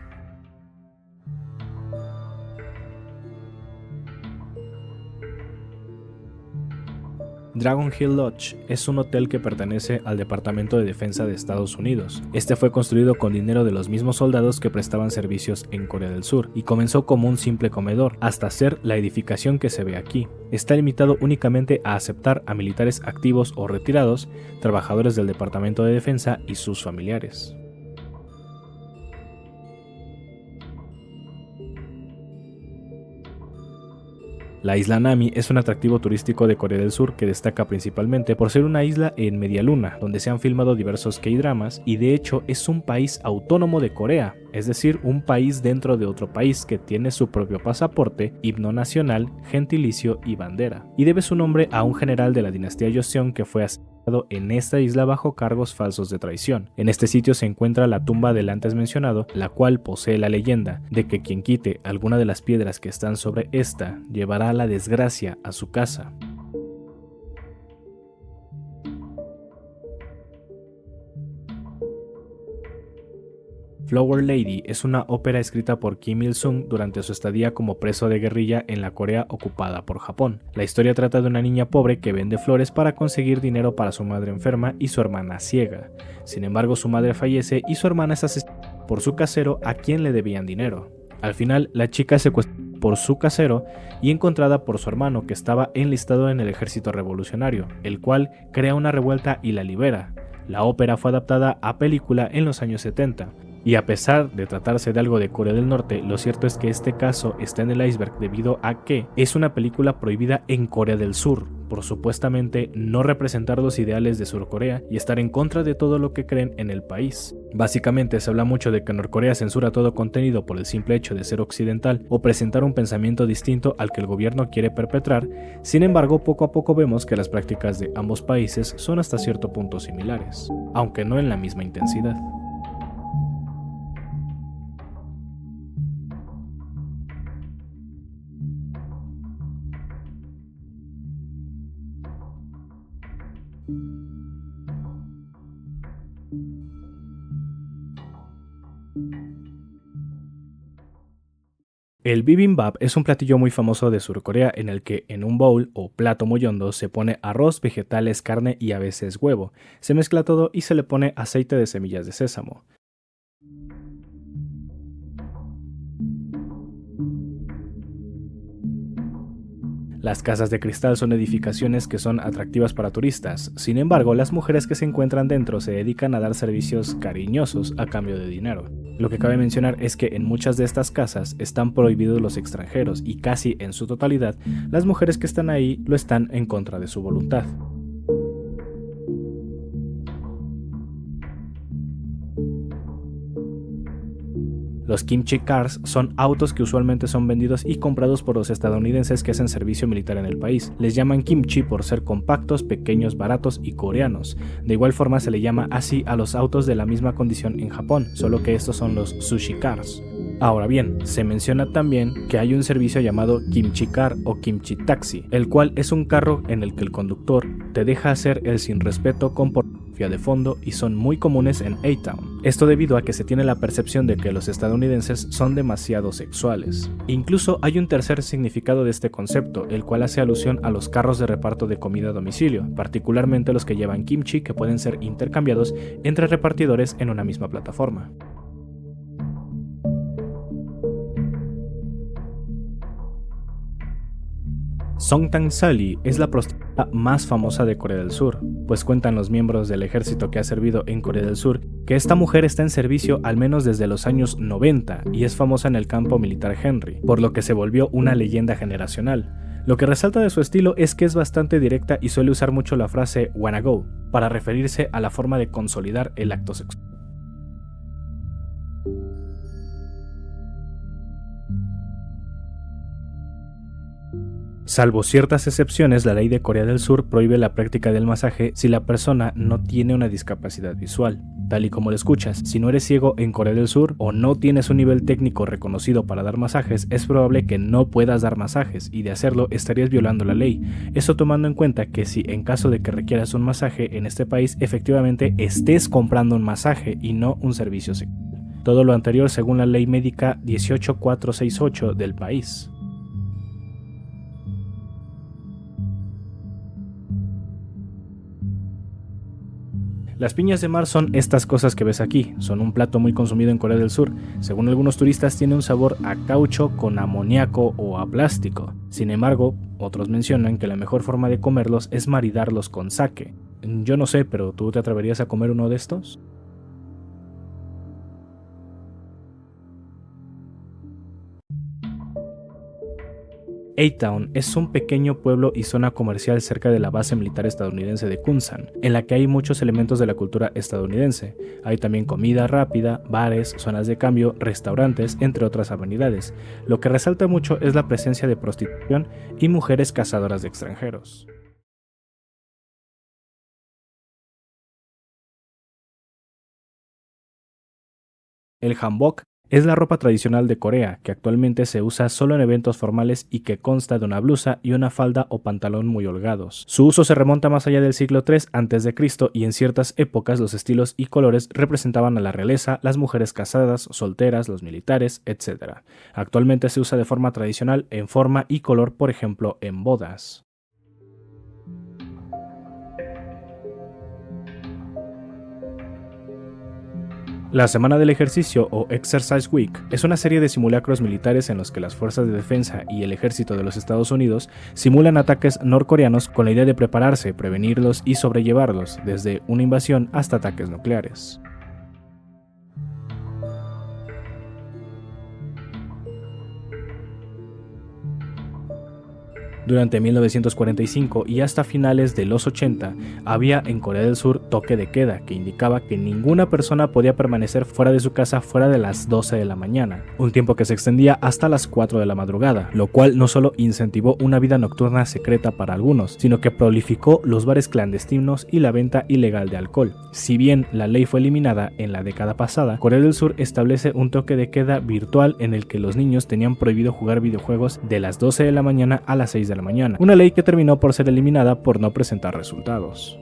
Dragon Hill Lodge es un hotel que pertenece al Departamento de Defensa de Estados Unidos. Este fue construido con dinero de los mismos soldados que prestaban servicios en Corea del Sur y comenzó como un simple comedor, hasta ser la edificación que se ve aquí. Está limitado únicamente a aceptar a militares activos o retirados, trabajadores del Departamento de Defensa y sus familiares. La isla Nami es un atractivo turístico de Corea del Sur que destaca principalmente por ser una isla en media luna, donde se han filmado diversos K-dramas y de hecho es un país autónomo de Corea, es decir, un país dentro de otro país que tiene su propio pasaporte, himno nacional, gentilicio y bandera. Y debe su nombre a un general de la dinastía Joseon que fue asesinado en esta isla bajo cargos falsos de traición. En este sitio se encuentra la tumba del antes mencionado, la cual posee la leyenda de que quien quite alguna de las piedras que están sobre esta llevará la desgracia a su casa. Flower Lady es una ópera escrita por Kim Il-sung durante su estadía como preso de guerrilla en la Corea ocupada por Japón. La historia trata de una niña pobre que vende flores para conseguir dinero para su madre enferma y su hermana ciega. Sin embargo, su madre fallece y su hermana es asesinada por su casero a quien le debían dinero. Al final, la chica es secuestrada por su casero y encontrada por su hermano que estaba enlistado en el ejército revolucionario, el cual crea una revuelta y la libera. La ópera fue adaptada a película en los años 70. Y a pesar de tratarse de algo de Corea del Norte, lo cierto es que este caso está en el iceberg debido a que es una película prohibida en Corea del Sur, por supuestamente no representar los ideales de Surcorea y estar en contra de todo lo que creen en el país. Básicamente se habla mucho de que Norcorea censura todo contenido por el simple hecho de ser occidental o presentar un pensamiento distinto al que el gobierno quiere perpetrar. Sin embargo, poco a poco vemos que las prácticas de ambos países son hasta cierto punto similares, aunque no en la misma intensidad. El bibimbap es un platillo muy famoso de Surcorea en el que en un bowl o plato mollondo se pone arroz, vegetales, carne y a veces huevo. Se mezcla todo y se le pone aceite de semillas de sésamo. Las casas de cristal son edificaciones que son atractivas para turistas. Sin embargo, las mujeres que se encuentran dentro se dedican a dar servicios cariñosos a cambio de dinero. Lo que cabe mencionar es que en muchas de estas casas están prohibidos los extranjeros y casi en su totalidad las mujeres que están ahí lo están en contra de su voluntad. Los kimchi cars son autos que usualmente son vendidos y comprados por los estadounidenses que hacen servicio militar en el país. Les llaman kimchi por ser compactos, pequeños, baratos y coreanos. De igual forma se le llama así a los autos de la misma condición en Japón, solo que estos son los sushi cars. Ahora bien, se menciona también que hay un servicio llamado kimchi car o kimchi taxi, el cual es un carro en el que el conductor te deja hacer el sin respeto con pornografía de fondo y son muy comunes en A-Town. Esto debido a que se tiene la percepción de que los estadounidenses son demasiado sexuales. Incluso hay un tercer significado de este concepto, el cual hace alusión a los carros de reparto de comida a domicilio, particularmente los que llevan kimchi que pueden ser intercambiados entre repartidores en una misma plataforma. Songtang Sally es la prostituta más famosa de Corea del Sur, pues cuentan los miembros del ejército que ha servido en Corea del Sur que esta mujer está en servicio al menos desde los años 90 y es famosa en el campo militar Henry, por lo que se volvió una leyenda generacional. Lo que resalta de su estilo es que es bastante directa y suele usar mucho la frase "wanna go" para referirse a la forma de consolidar el acto sexual. Salvo ciertas excepciones, la ley de Corea del Sur prohíbe la práctica del masaje si la persona no tiene una discapacidad visual. Tal y como lo escuchas, si no eres ciego en Corea del Sur o no tienes un nivel técnico reconocido para dar masajes, es probable que no puedas dar masajes y de hacerlo estarías violando la ley. Eso tomando en cuenta que si en caso de que requieras un masaje en este país, efectivamente estés comprando un masaje y no un servicio sexual. Todo lo anterior según la ley médica 18468 del país. Las piñas de mar son estas cosas que ves aquí, son un plato muy consumido en Corea del Sur. Según algunos turistas tiene un sabor a caucho con amoníaco o a plástico. Sin embargo, otros mencionan que la mejor forma de comerlos es maridarlos con sake. Yo no sé, pero ¿tú te atreverías a comer uno de estos? A-Town es un pequeño pueblo y zona comercial cerca de la base militar estadounidense de Kunsan, en la que hay muchos elementos de la cultura estadounidense. Hay también comida rápida, bares, zonas de cambio, restaurantes, entre otras amenidades. Lo que resalta mucho es la presencia de prostitución y mujeres cazadoras de extranjeros. El hanbok es la ropa tradicional de Corea, que actualmente se usa solo en eventos formales y que consta de una blusa y una falda o pantalón muy holgados. Su uso se remonta más allá del siglo III a.C. y en ciertas épocas los estilos y colores representaban a la realeza, las mujeres casadas, solteras, los militares, etc. Actualmente se usa de forma tradicional en forma y color, por ejemplo, en bodas. La Semana del Ejercicio o Exercise Week es una serie de simulacros militares en los que las fuerzas de defensa y el ejército de los Estados Unidos simulan ataques norcoreanos con la idea de prepararse, prevenirlos y sobrellevarlos, desde una invasión hasta ataques nucleares. Durante 1945 y hasta finales de los 80, había en Corea del Sur toque de queda, que indicaba que ninguna persona podía permanecer fuera de su casa fuera de las 12 de la mañana, un tiempo que se extendía hasta las 4 de la madrugada, lo cual no solo incentivó una vida nocturna secreta para algunos, sino que prolificó los bares clandestinos y la venta ilegal de alcohol. Si bien la ley fue eliminada en la década pasada, Corea del Sur establece un toque de queda virtual en el que los niños tenían prohibido jugar videojuegos de las 12 de la mañana a las 6 de la mañana, una ley que terminó por ser eliminada por no presentar resultados.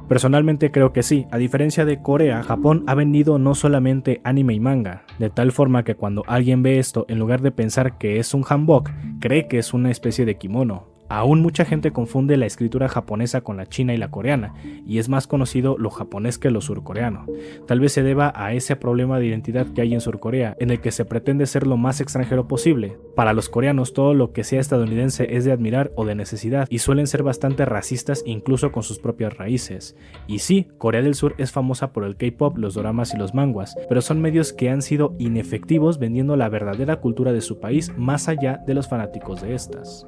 Personalmente creo que sí, a diferencia de Corea, Japón ha vendido no solamente anime y manga, de tal forma que cuando alguien ve esto, en lugar de pensar que es un hanbok, cree que es una especie de kimono. Aún mucha gente confunde la escritura japonesa con la china y la coreana, y es más conocido lo japonés que lo surcoreano. Tal vez se deba a ese problema de identidad que hay en Surcorea, en el que se pretende ser lo más extranjero posible. Para los coreanos todo lo que sea estadounidense es de admirar o de necesidad, y suelen ser bastante racistas incluso con sus propias raíces. Y sí, Corea del Sur es famosa por el K-pop, los doramas y los manguas, pero son medios que han sido inefectivos vendiendo la verdadera cultura de su país más allá de los fanáticos de estas.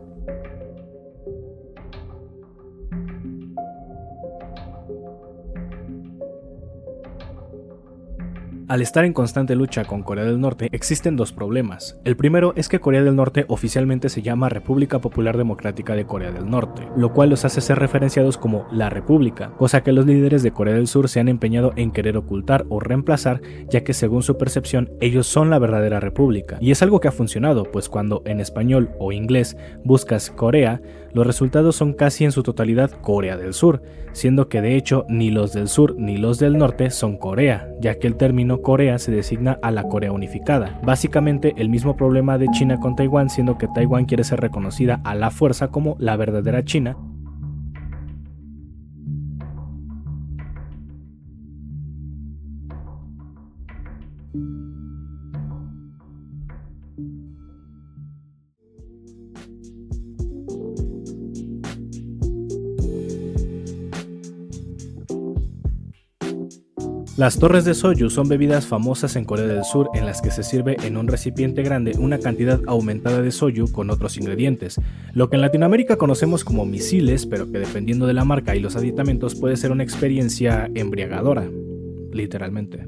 Al estar en constante lucha con Corea del Norte, existen dos problemas. El primero es que Corea del Norte oficialmente se llama República Popular Democrática de Corea del Norte, lo cual los hace ser referenciados como la República, cosa que los líderes de Corea del Sur se han empeñado en querer ocultar o reemplazar, ya que según su percepción, ellos son la verdadera república. Y es algo que ha funcionado, pues cuando en español o inglés buscas Corea, los resultados son casi en su totalidad Corea del Sur, siendo que de hecho ni los del sur ni los del norte son Corea, ya que el término Corea se designa a la Corea unificada. Básicamente el mismo problema de China con Taiwán, siendo que Taiwán quiere ser reconocida a la fuerza como la verdadera China. Las torres de soju son bebidas famosas en Corea del Sur en las que se sirve en un recipiente grande una cantidad aumentada de soju con otros ingredientes, lo que en Latinoamérica conocemos como misiles, pero que dependiendo de la marca y los aditamentos puede ser una experiencia embriagadora, literalmente.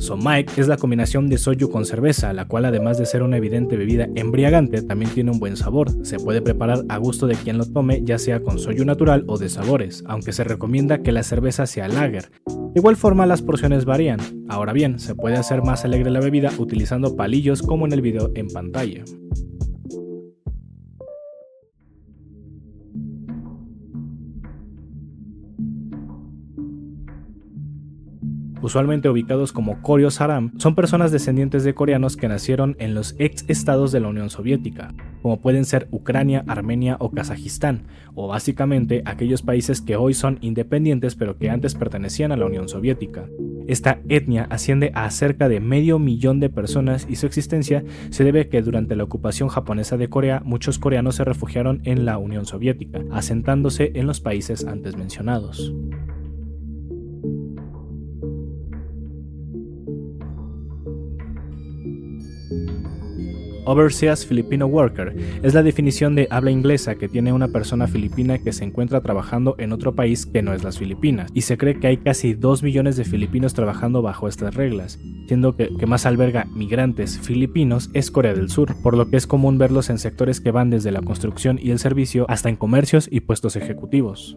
Somaek es la combinación de soju con cerveza, la cual además de ser una evidente bebida embriagante, también tiene un buen sabor. Se puede preparar a gusto de quien lo tome, ya sea con soju natural o de sabores, aunque se recomienda que la cerveza sea lager. De igual forma las porciones varían. Ahora bien, se puede hacer más alegre la bebida utilizando palillos como en el video en pantalla. Usualmente ubicados como Koryo Saram, son personas descendientes de coreanos que nacieron en los ex estados de la Unión Soviética, como pueden ser Ucrania, Armenia o Kazajistán, o básicamente aquellos países que hoy son independientes pero que antes pertenecían a la Unión Soviética. Esta etnia asciende a cerca de 500.000 de personas y su existencia se debe a que durante la ocupación japonesa de Corea muchos coreanos se refugiaron en la Unión Soviética, asentándose en los países antes mencionados. Overseas Filipino Worker es la definición de habla inglesa que tiene una persona filipina que se encuentra trabajando en otro país que no es las Filipinas, y se cree que hay casi 2 millones de filipinos trabajando bajo estas reglas, siendo que más alberga migrantes filipinos es Corea del Sur, por lo que es común verlos en sectores que van desde la construcción y el servicio hasta en comercios y puestos ejecutivos.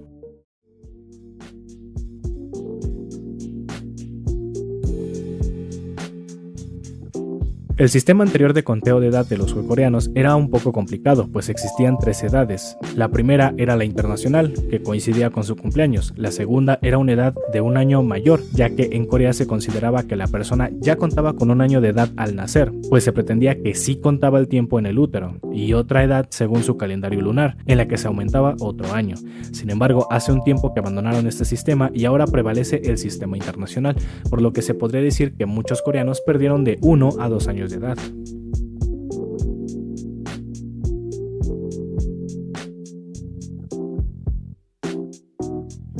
El sistema anterior de conteo de edad de los surcoreanos era un poco complicado, pues existían 3 edades. La primera era la internacional, que coincidía con su cumpleaños. La segunda era una edad de un año mayor, ya que en Corea se consideraba que la persona ya contaba con un año de edad al nacer, pues se pretendía que sí contaba el tiempo en el útero, y otra edad según su calendario lunar, en la que se aumentaba otro año. Sin embargo, hace un tiempo que abandonaron este sistema y ahora prevalece el sistema internacional, por lo que se podría decir que muchos coreanos perdieron de 1 a 2 años de edad.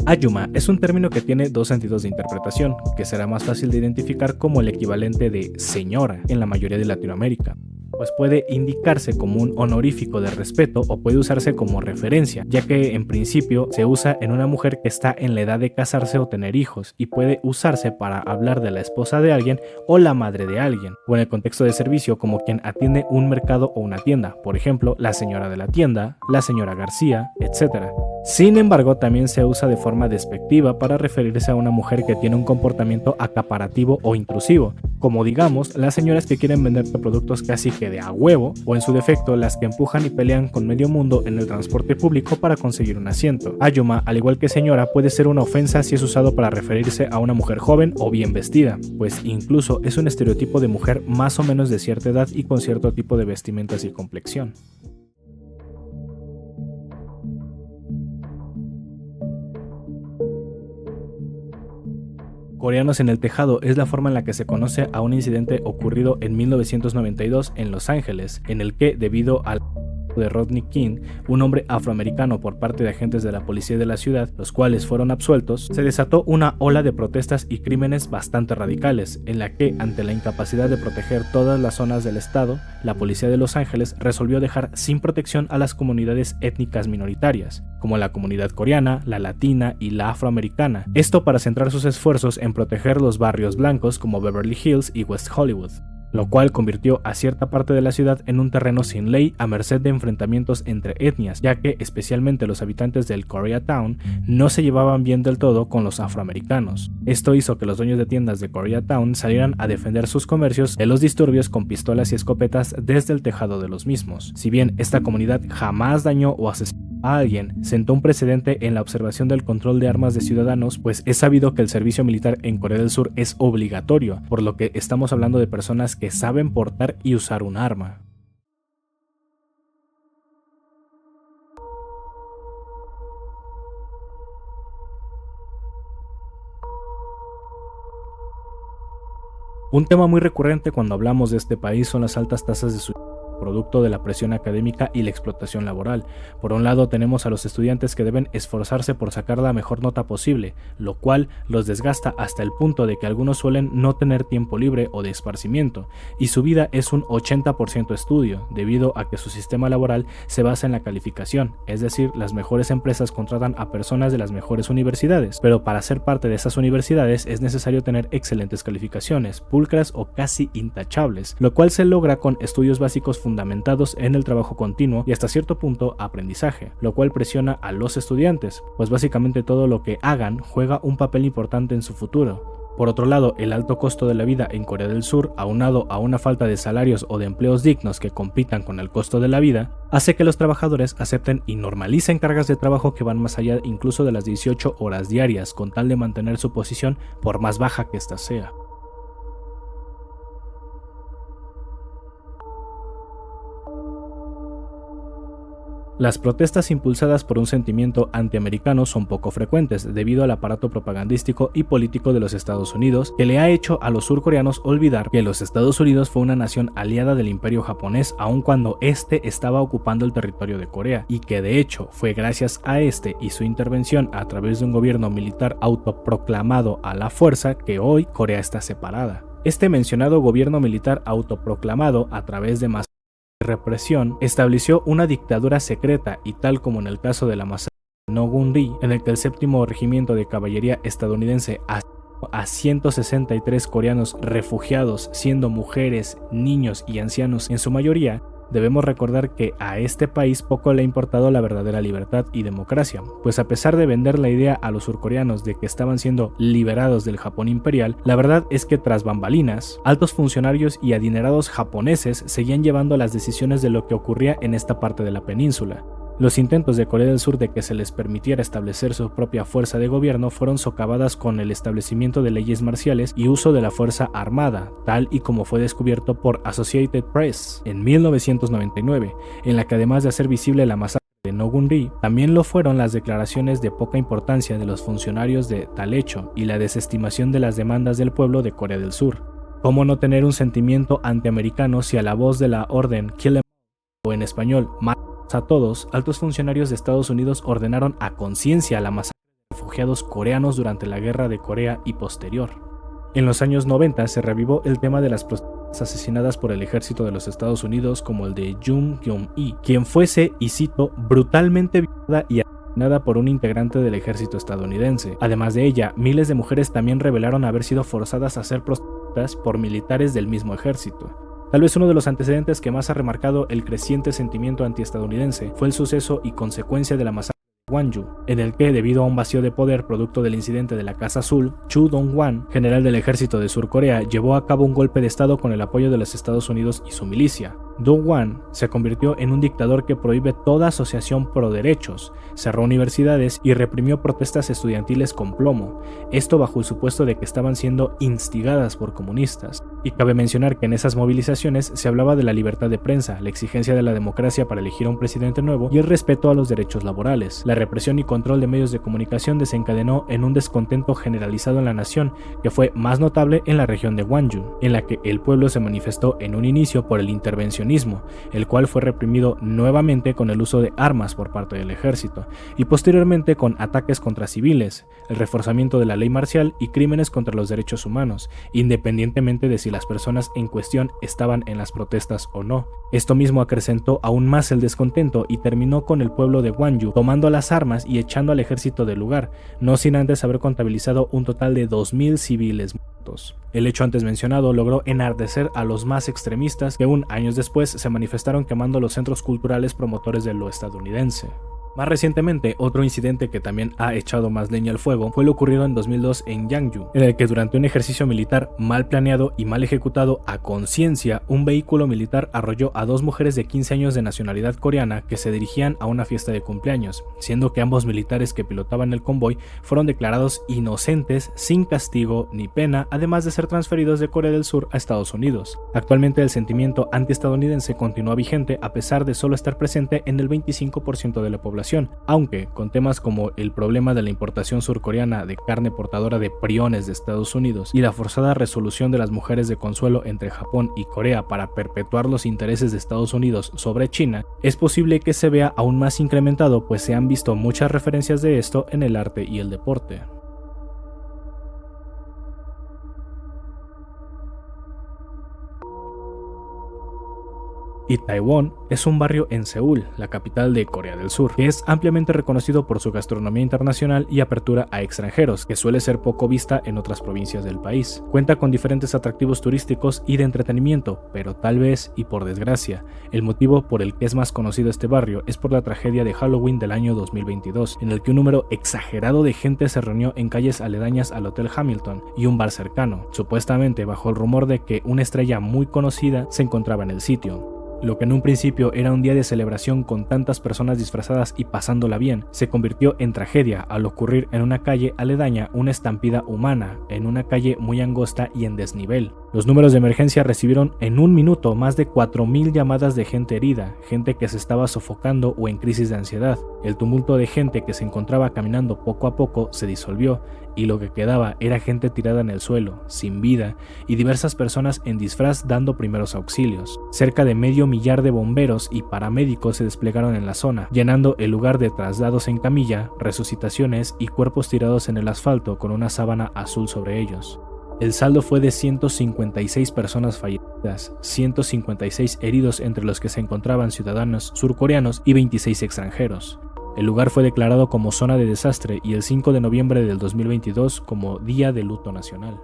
Ayuma es un término que tiene 2 sentidos de interpretación, que será más fácil de identificar como el equivalente de señora en la mayoría de Latinoamérica, pues puede indicarse como un honorífico de respeto o puede usarse como referencia, ya que en principio se usa en una mujer que está en la edad de casarse o tener hijos, y puede usarse para hablar de la esposa de alguien o la madre de alguien, o en el contexto de servicio como quien atiende un mercado o una tienda, por ejemplo, la señora de la tienda, la señora García, etc. Sin embargo, también se usa de forma despectiva para referirse a una mujer que tiene un comportamiento acaparativo o intrusivo, como digamos las señoras que quieren venderte productos casi que de a huevo, o en su defecto las que empujan y pelean con medio mundo en el transporte público para conseguir un asiento. Ayuma, al igual que señora, puede ser una ofensa si es usado para referirse a una mujer joven o bien vestida, pues incluso es un estereotipo de mujer más o menos de cierta edad y con cierto tipo de vestimentas y complexión. Coreanos en el tejado es la forma en la que se conoce a un incidente ocurrido en 1992 en Los Ángeles, en el que, debido al de Rodney King, un hombre afroamericano, por parte de agentes de la policía de la ciudad, los cuales fueron absueltos, se desató una ola de protestas y crímenes bastante radicales, en la que, ante la incapacidad de proteger todas las zonas del estado, la policía de Los Ángeles resolvió dejar sin protección a las comunidades étnicas minoritarias, como la comunidad coreana, la latina y la afroamericana, esto para centrar sus esfuerzos en proteger los barrios blancos como Beverly Hills y West Hollywood, lo cual convirtió a cierta parte de la ciudad en un terreno sin ley a merced de enfrentamientos entre etnias, ya que especialmente los habitantes del Koreatown no se llevaban bien del todo con los afroamericanos. Esto hizo que los dueños de tiendas de Koreatown salieran a defender sus comercios de los disturbios con pistolas y escopetas desde el tejado de los mismos. Si bien esta comunidad jamás dañó o asesinó a alguien, sentó un precedente en la observación del control de armas de ciudadanos, pues es sabido que el servicio militar en Corea del Sur es obligatorio, por lo que estamos hablando de personas que saben portar y usar un arma. Un tema muy recurrente cuando hablamos de este país son las altas tasas de suicidio, producto de la presión académica y la explotación laboral. Por un lado tenemos a los estudiantes que deben esforzarse por sacar la mejor nota posible, lo cual los desgasta hasta el punto de que algunos suelen no tener tiempo libre o de esparcimiento, y su vida es un 80% estudio, debido a que su sistema laboral se basa en la calificación, es decir, las mejores empresas contratan a personas de las mejores universidades, pero para ser parte de esas universidades es necesario tener excelentes calificaciones, pulcras o casi intachables, lo cual se logra con estudios básicos fundamentados en el trabajo continuo y hasta cierto punto aprendizaje, lo cual presiona a los estudiantes, pues básicamente todo lo que hagan juega un papel importante en su futuro. Por otro lado, el alto costo de la vida en Corea del Sur, aunado a una falta de salarios o de empleos dignos que compitan con el costo de la vida, hace que los trabajadores acepten y normalicen cargas de trabajo que van más allá incluso de las 18 horas diarias, con tal de mantener su posición por más baja que ésta sea. Las protestas impulsadas por un sentimiento antiamericano son poco frecuentes debido al aparato propagandístico y político de los Estados Unidos, que le ha hecho a los surcoreanos olvidar que los Estados Unidos fue una nación aliada del imperio japonés aun cuando este estaba ocupando el territorio de Corea, y que de hecho fue gracias a este y su intervención a través de un gobierno militar autoproclamado a la fuerza que hoy Corea está separada. Este mencionado gobierno militar autoproclamado a través de represión estableció una dictadura secreta, y tal como en el caso de la masacre de Nogun-ri, en el que el séptimo regimiento de caballería estadounidense asesinó a 163 coreanos refugiados, siendo mujeres, niños y ancianos en su mayoría, debemos recordar que a este país poco le ha importado la verdadera libertad y democracia, pues a pesar de vender la idea a los surcoreanos de que estaban siendo liberados del Japón imperial, la verdad es que tras bambalinas, altos funcionarios y adinerados japoneses seguían llevando las decisiones de lo que ocurría en esta parte de la península. Los intentos de Corea del Sur de que se les permitiera establecer su propia fuerza de gobierno fueron socavadas con el establecimiento de leyes marciales y uso de la fuerza armada, tal y como fue descubierto por Associated Press en 1999, en la que además de hacer visible la masacre de Nogun-ri, también lo fueron las declaraciones de poca importancia de los funcionarios de tal hecho y la desestimación de las demandas del pueblo de Corea del Sur. ¿Cómo no tener un sentimiento antiamericano si a la voz de la orden Kill 'em all, o en español a todos, altos funcionarios de Estados Unidos ordenaron a conciencia la masacre de refugiados coreanos durante la Guerra de Corea y posterior? En los años 90 se revivó el tema de las prostitutas asesinadas por el ejército de los Estados Unidos, como el de Jung Kyung-hee, quien fuese, y cito, brutalmente violada y asesinada por un integrante del ejército estadounidense. Además de ella, miles de mujeres también revelaron haber sido forzadas a ser prostitutas por militares del mismo ejército. Tal vez uno de los antecedentes que más ha remarcado el creciente sentimiento antiestadounidense fue el suceso y consecuencia de la masacre de Gwangju, en el que, debido a un vacío de poder producto del incidente de la Casa Azul, Chu Dong-hwan, general del ejército de Sur Corea, llevó a cabo un golpe de estado con el apoyo de los Estados Unidos y su milicia. Dong-hwan se convirtió en un dictador que prohíbe toda asociación pro derechos, cerró universidades y reprimió protestas estudiantiles con plomo, esto bajo el supuesto de que estaban siendo instigadas por comunistas. Y cabe mencionar que en esas movilizaciones se hablaba de la libertad de prensa, la exigencia de la democracia para elegir a un presidente nuevo y el respeto a los derechos laborales. La represión y control de medios de comunicación desencadenó en un descontento generalizado en la nación, que fue más notable en la región de Gwangju, en la que el pueblo se manifestó en un inicio por el intervencionismo, el cual fue reprimido nuevamente con el uso de armas por parte del ejército, y posteriormente con ataques contra civiles, el reforzamiento de la ley marcial y crímenes contra los derechos humanos, independientemente de si las personas en cuestión estaban en las protestas o no. Esto mismo acrecentó aún más el descontento y terminó con el pueblo de Gwangju tomando las armas y echando al ejército del lugar, no sin antes haber contabilizado un total de 2000 civiles muertos. El hecho antes mencionado logró enardecer a los más extremistas que aún años después se manifestaron quemando los centros culturales promotores de lo estadounidense. Más recientemente, otro incidente que también ha echado más leña al fuego fue lo ocurrido en 2002 en Yangju, en el que durante un ejercicio militar mal planeado y mal ejecutado a conciencia, un vehículo militar arrolló a dos mujeres de 15 años de nacionalidad coreana que se dirigían a una fiesta de cumpleaños, siendo que ambos militares que pilotaban el convoy fueron declarados inocentes sin castigo ni pena, además de ser transferidos de Corea del Sur a Estados Unidos. Actualmente el sentimiento antiestadounidense continúa vigente a pesar de solo estar presente en el 25% de la población, aunque con temas como el problema de la importación surcoreana de carne portadora de priones de Estados Unidos y la forzada resolución de las mujeres de consuelo entre Japón y Corea para perpetuar los intereses de Estados Unidos sobre China, es posible que se vea aún más incrementado, pues se han visto muchas referencias de esto en el arte y el deporte. Itaewon es un barrio en Seúl, la capital de Corea del Sur, que es ampliamente reconocido por su gastronomía internacional y apertura a extranjeros, que suele ser poco vista en otras provincias del país. Cuenta con diferentes atractivos turísticos y de entretenimiento, pero tal vez, y por desgracia, el motivo por el que es más conocido este barrio es por la tragedia de Halloween del año 2022, en el que un número exagerado de gente se reunió en calles aledañas al Hotel Hamilton y un bar cercano, supuestamente bajo el rumor de que una estrella muy conocida se encontraba en el sitio. Lo que en un principio era un día de celebración con tantas personas disfrazadas y pasándola bien, se convirtió en tragedia al ocurrir en una calle aledaña una estampida humana, en una calle muy angosta y en desnivel. Los números de emergencia recibieron en un minuto más de 4000 llamadas de gente herida, gente que se estaba sofocando o en crisis de ansiedad. El tumulto de gente que se encontraba caminando poco a poco se disolvió, y lo que quedaba era gente tirada en el suelo, sin vida, y diversas personas en disfraz dando primeros auxilios. Cerca de medio millar de bomberos y paramédicos se desplegaron en la zona, llenando el lugar de traslados en camilla, resucitaciones y cuerpos tirados en el asfalto con una sábana azul sobre ellos. El saldo fue de 156 personas fallecidas, 156 heridos entre los que se encontraban ciudadanos surcoreanos y 26 extranjeros. El lugar fue declarado como zona de desastre y el 5 de noviembre del 2022 como Día de Luto Nacional.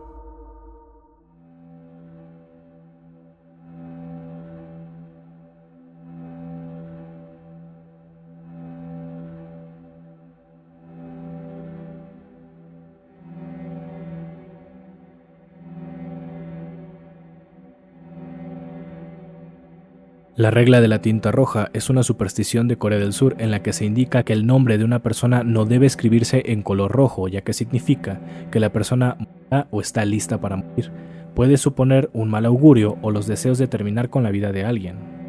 La regla de la tinta roja es una superstición de Corea del Sur en la que se indica que el nombre de una persona no debe escribirse en color rojo, ya que significa que la persona morirá o está lista para morir. Puede suponer un mal augurio o los deseos de terminar con la vida de alguien.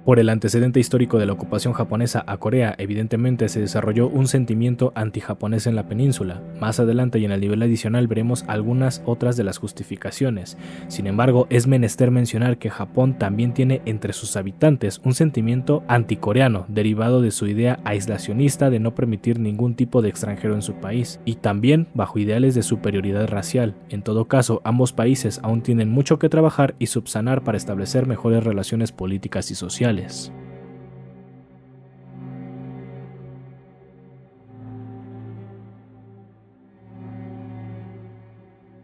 Por el antecedente histórico de la ocupación japonesa a Corea, evidentemente se desarrolló un sentimiento antijaponés en la península. Más adelante y en el nivel adicional veremos algunas otras de las justificaciones. Sin embargo, es menester mencionar que Japón también tiene entre sus habitantes un sentimiento anticoreano, derivado de su idea aislacionista de no permitir ningún tipo de extranjero en su país, y también bajo ideales de superioridad racial. En todo caso, ambos países aún tienen mucho que trabajar y subsanar para establecer mejores relaciones políticas y sociales.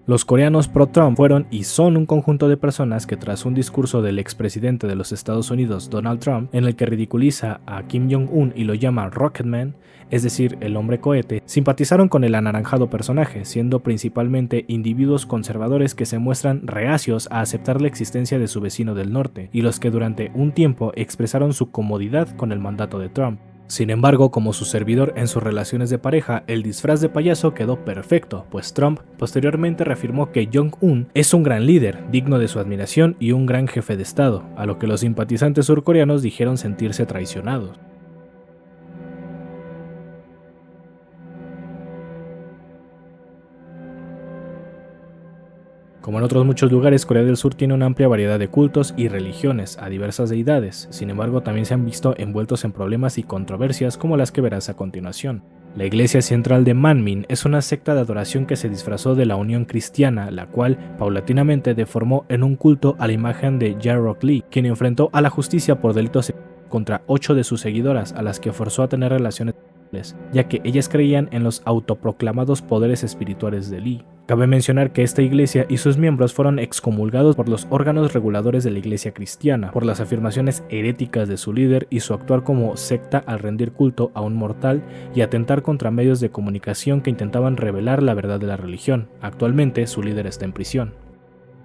Los coreanos pro-Trump fueron y son un conjunto de personas que tras un discurso del expresidente de los Estados Unidos, Donald Trump, en el que ridiculiza a Kim Jong-un y lo llama Rocketman, es decir, el hombre cohete, simpatizaron con el anaranjado personaje, siendo principalmente individuos conservadores que se muestran reacios a aceptar la existencia de su vecino del norte, y los que durante un tiempo expresaron su comodidad con el mandato de Trump. Sin embargo, como su servidor en sus relaciones de pareja, el disfraz de payaso quedó perfecto, pues Trump posteriormente reafirmó que Jong-un es un gran líder, digno de su admiración y un gran jefe de estado, a lo que los simpatizantes surcoreanos dijeron sentirse traicionados. Como en otros muchos lugares, Corea del Sur tiene una amplia variedad de cultos y religiones a diversas deidades, sin embargo también se han visto envueltos en problemas y controversias como las que verás a continuación. La iglesia central de Manmin es una secta de adoración que se disfrazó de la Unión Cristiana, la cual paulatinamente deformó en un culto a la imagen de Jae-rock Lee, quien enfrentó a la justicia por delitos contra 8 de sus seguidoras, a las que forzó a tener relaciones sexuales, ya que ellas creían en los autoproclamados poderes espirituales de Lee. Cabe mencionar que esta iglesia y sus miembros fueron excomulgados por los órganos reguladores de la iglesia cristiana, por las afirmaciones heréticas de su líder y su actuar como secta al rendir culto a un mortal y atentar contra medios de comunicación que intentaban revelar la verdad de la religión. Actualmente su líder está en prisión.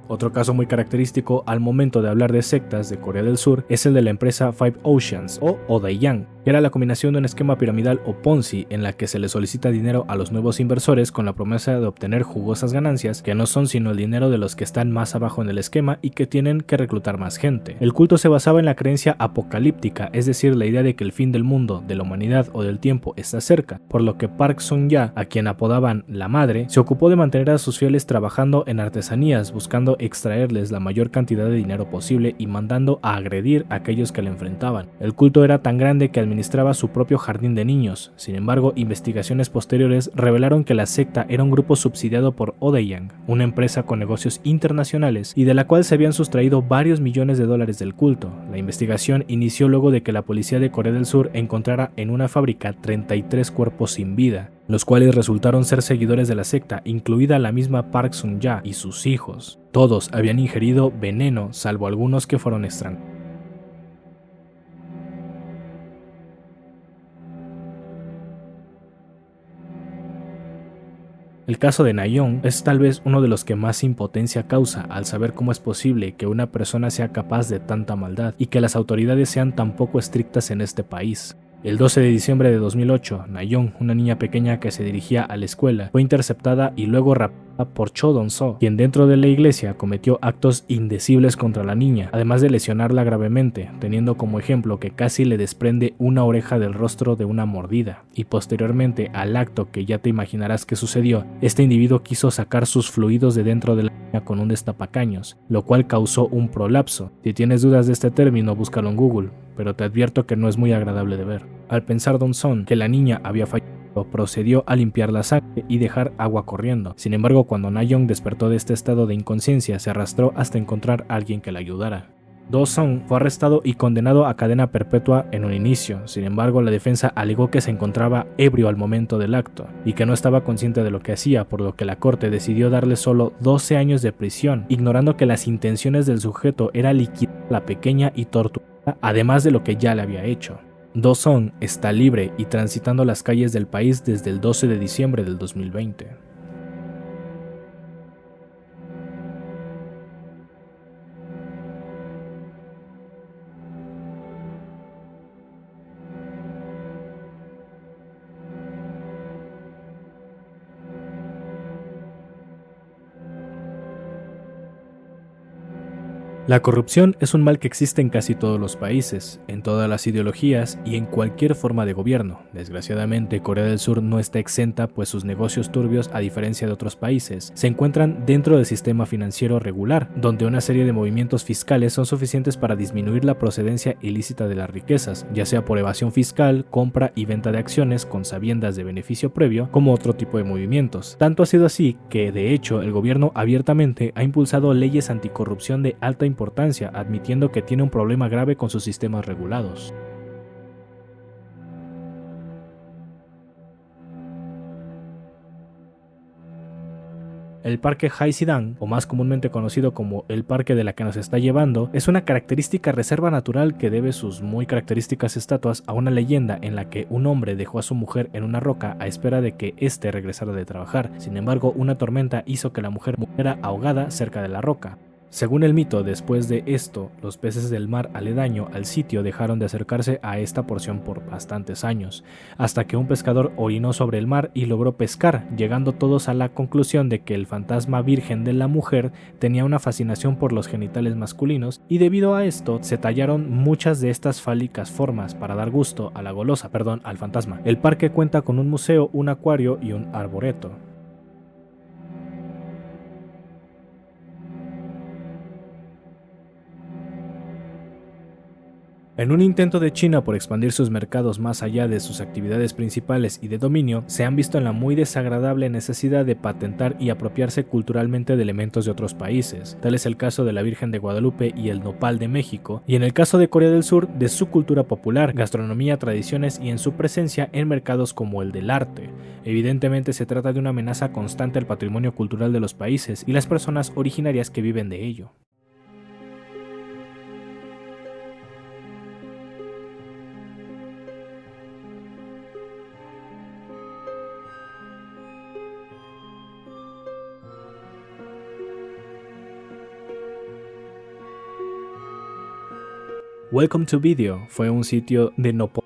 Otro caso muy característico al momento de hablar de sectas de Corea del Sur es el de la empresa Five Oceans o Odaeyang, que era la combinación de un esquema piramidal o Ponzi en la que se le solicita dinero a los nuevos inversores con la promesa de obtener jugosas ganancias que no son sino el dinero de los que están más abajo en el esquema y que tienen que reclutar más gente. El culto se basaba en la creencia apocalíptica, es decir, la idea de que el fin del mundo, de la humanidad o del tiempo está cerca, por lo que Park Sung-ya, a quien apodaban la madre, se ocupó de mantener a sus fieles trabajando en artesanías, buscando extraerles la mayor cantidad de dinero posible y mandando a agredir a aquellos que le enfrentaban. El culto era tan grande que administraba su propio jardín de niños. Sin embargo, investigaciones posteriores revelaron que la secta era un grupo subsidiado por Odaeyang, una empresa con negocios internacionales y de la cual se habían sustraído varios millones de dólares del culto. La investigación inició luego de que la policía de Corea del Sur encontrara en una fábrica 33 cuerpos sin vida, los cuales resultaron ser seguidores de la secta, incluida la misma Park Sung-ya y sus hijos. Todos habían ingerido veneno, salvo algunos que fueron estrangulados. El caso de Na-yeon es tal vez uno de los que más impotencia causa al saber cómo es posible que una persona sea capaz de tanta maldad y que las autoridades sean tan poco estrictas en este país. El 12 de diciembre de 2008, Na-yeon, una niña pequeña que se dirigía a la escuela, fue interceptada y luego raptada por Cho Dong-so, quien dentro de la iglesia cometió actos indecibles contra la niña, además de lesionarla gravemente, teniendo como ejemplo que casi le desprende una oreja del rostro de una mordida. Y posteriormente al acto que ya te imaginarás que sucedió, este individuo quiso sacar sus fluidos de dentro de la niña con un destapacaños, lo cual causó un prolapso. Si tienes dudas de este término, búscalo en Google, pero te advierto que no es muy agradable de ver. Al pensar Dong-so que la niña había fallecido, procedió a limpiar la sangre y dejar agua corriendo. Sin embargo, cuando Na-yeon despertó de este estado de inconsciencia, se arrastró hasta encontrar a alguien que la ayudara. Do-sung fue arrestado y condenado a cadena perpetua en un inicio. Sin embargo, la defensa alegó que se encontraba ebrio al momento del acto y que no estaba consciente de lo que hacía, por lo que la corte decidió darle solo 12 años de prisión, ignorando que las intenciones del sujeto era liquidar a la pequeña y torturarla, además de lo que ya le había hecho. Do-sung está libre y transitando las calles del país desde el 12 de diciembre del 2020. La corrupción es un mal que existe en casi todos los países, en todas las ideologías y en cualquier forma de gobierno. Desgraciadamente, Corea del Sur no está exenta, pues sus negocios turbios, a diferencia de otros países, se encuentran dentro del sistema financiero regular, donde una serie de movimientos fiscales son suficientes para disminuir la procedencia ilícita de las riquezas, ya sea por evasión fiscal, compra y venta de acciones con sabiendas de beneficio previo, como otro tipo de movimientos. Tanto ha sido así que, de hecho, el gobierno abiertamente ha impulsado leyes anticorrupción de alta importancia, admitiendo que tiene un problema grave con sus sistemas regulados. El parque Haesidang, o más comúnmente conocido como el parque de la que nos está llevando, es una característica reserva natural que debe sus muy características estatuas a una leyenda en la que un hombre dejó a su mujer en una roca a espera de que éste regresara de trabajar. Sin embargo, una tormenta hizo que la mujer muriera ahogada cerca de la roca. Según el mito, después de esto, los peces del mar aledaño al sitio dejaron de acercarse a esta porción por bastantes años, hasta que un pescador orinó sobre el mar y logró pescar, llegando todos a la conclusión de que el fantasma virgen de la mujer tenía una fascinación por los genitales masculinos, y debido a esto se tallaron muchas de estas fálicas formas para dar gusto a la golosa, al fantasma. El parque cuenta con un museo, un acuario y un arboreto. En un intento de China por expandir sus mercados más allá de sus actividades principales y de dominio, se han visto en la muy desagradable necesidad de patentar y apropiarse culturalmente de elementos de otros países. Tal es el caso de la Virgen de Guadalupe y el nopal de México, y en el caso de Corea del Sur, de su cultura popular, gastronomía, tradiciones y en su presencia en mercados como el del arte. Evidentemente se trata de una amenaza constante al patrimonio cultural de los países y las personas originarias que viven de ello. Welcome to Video fue un sitio de Nopal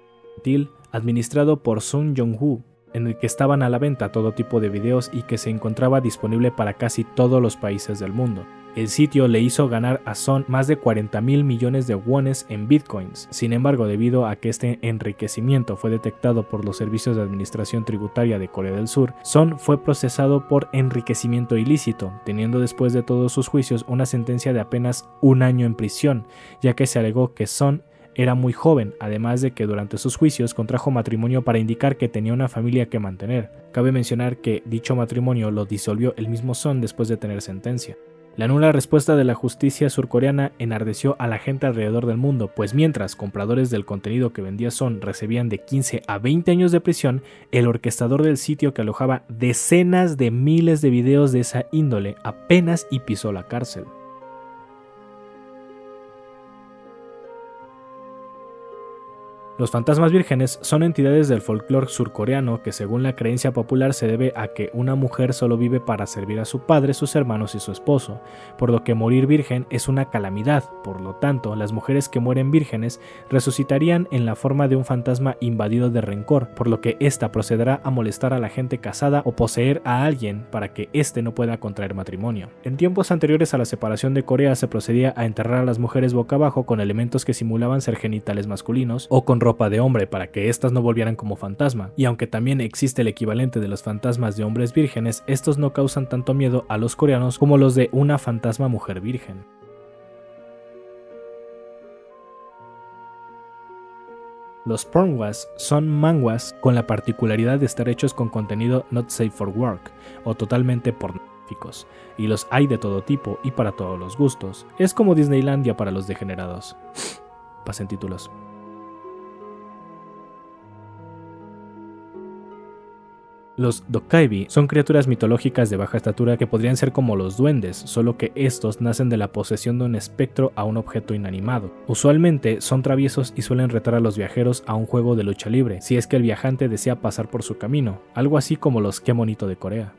administrado por Sun Jong-woo, en el que estaban a la venta todo tipo de videos y que se encontraba disponible para casi todos los países del mundo. El sitio le hizo ganar a Son más de 40.000 millones de wones en bitcoins. Sin embargo, debido a que este enriquecimiento fue detectado por los servicios de administración tributaria de Corea del Sur, Son fue procesado por enriquecimiento ilícito, teniendo después de todos sus juicios una sentencia de apenas 1 año en prisión, ya que se alegó que Son era muy joven, además de que durante sus juicios contrajo matrimonio para indicar que tenía una familia que mantener. Cabe mencionar que dicho matrimonio lo disolvió el mismo Son después de tener sentencia. La nula respuesta de la justicia surcoreana enardeció a la gente alrededor del mundo, pues mientras compradores del contenido que vendía Son recibían de 15 a 20 años de prisión, el orquestador del sitio que alojaba decenas de miles de videos de esa índole apenas y pisó la cárcel. Los fantasmas vírgenes son entidades del folclore surcoreano que, según la creencia popular, se debe a que una mujer solo vive para servir a su padre, sus hermanos y su esposo, por lo que morir virgen es una calamidad. Por lo tanto, las mujeres que mueren vírgenes resucitarían en la forma de un fantasma invadido de rencor, por lo que ésta procederá a molestar a la gente casada o poseer a alguien para que éste no pueda contraer matrimonio. En tiempos anteriores a la separación de Corea se procedía a enterrar a las mujeres boca abajo con elementos que simulaban ser genitales masculinos o con ropa de hombre para que éstas no volvieran como fantasma, y aunque también existe el equivalente de los fantasmas de hombres vírgenes, estos no causan tanto miedo a los coreanos como los de una fantasma mujer virgen. Los pornhwas son manhwas con la particularidad de estar hechos con contenido not safe for work o totalmente pornográficos, y los hay de todo tipo y para todos los gustos. Es como Disneylandia para los degenerados. Pasen títulos. Los Dokkaibi son criaturas mitológicas de baja estatura que podrían ser como los duendes, solo que estos nacen de la posesión de un espectro a un objeto inanimado. Usualmente son traviesos y suelen retar a los viajeros a un juego de lucha libre, si es que el viajante desea pasar por su camino, algo así como los Qué Monito de Corea.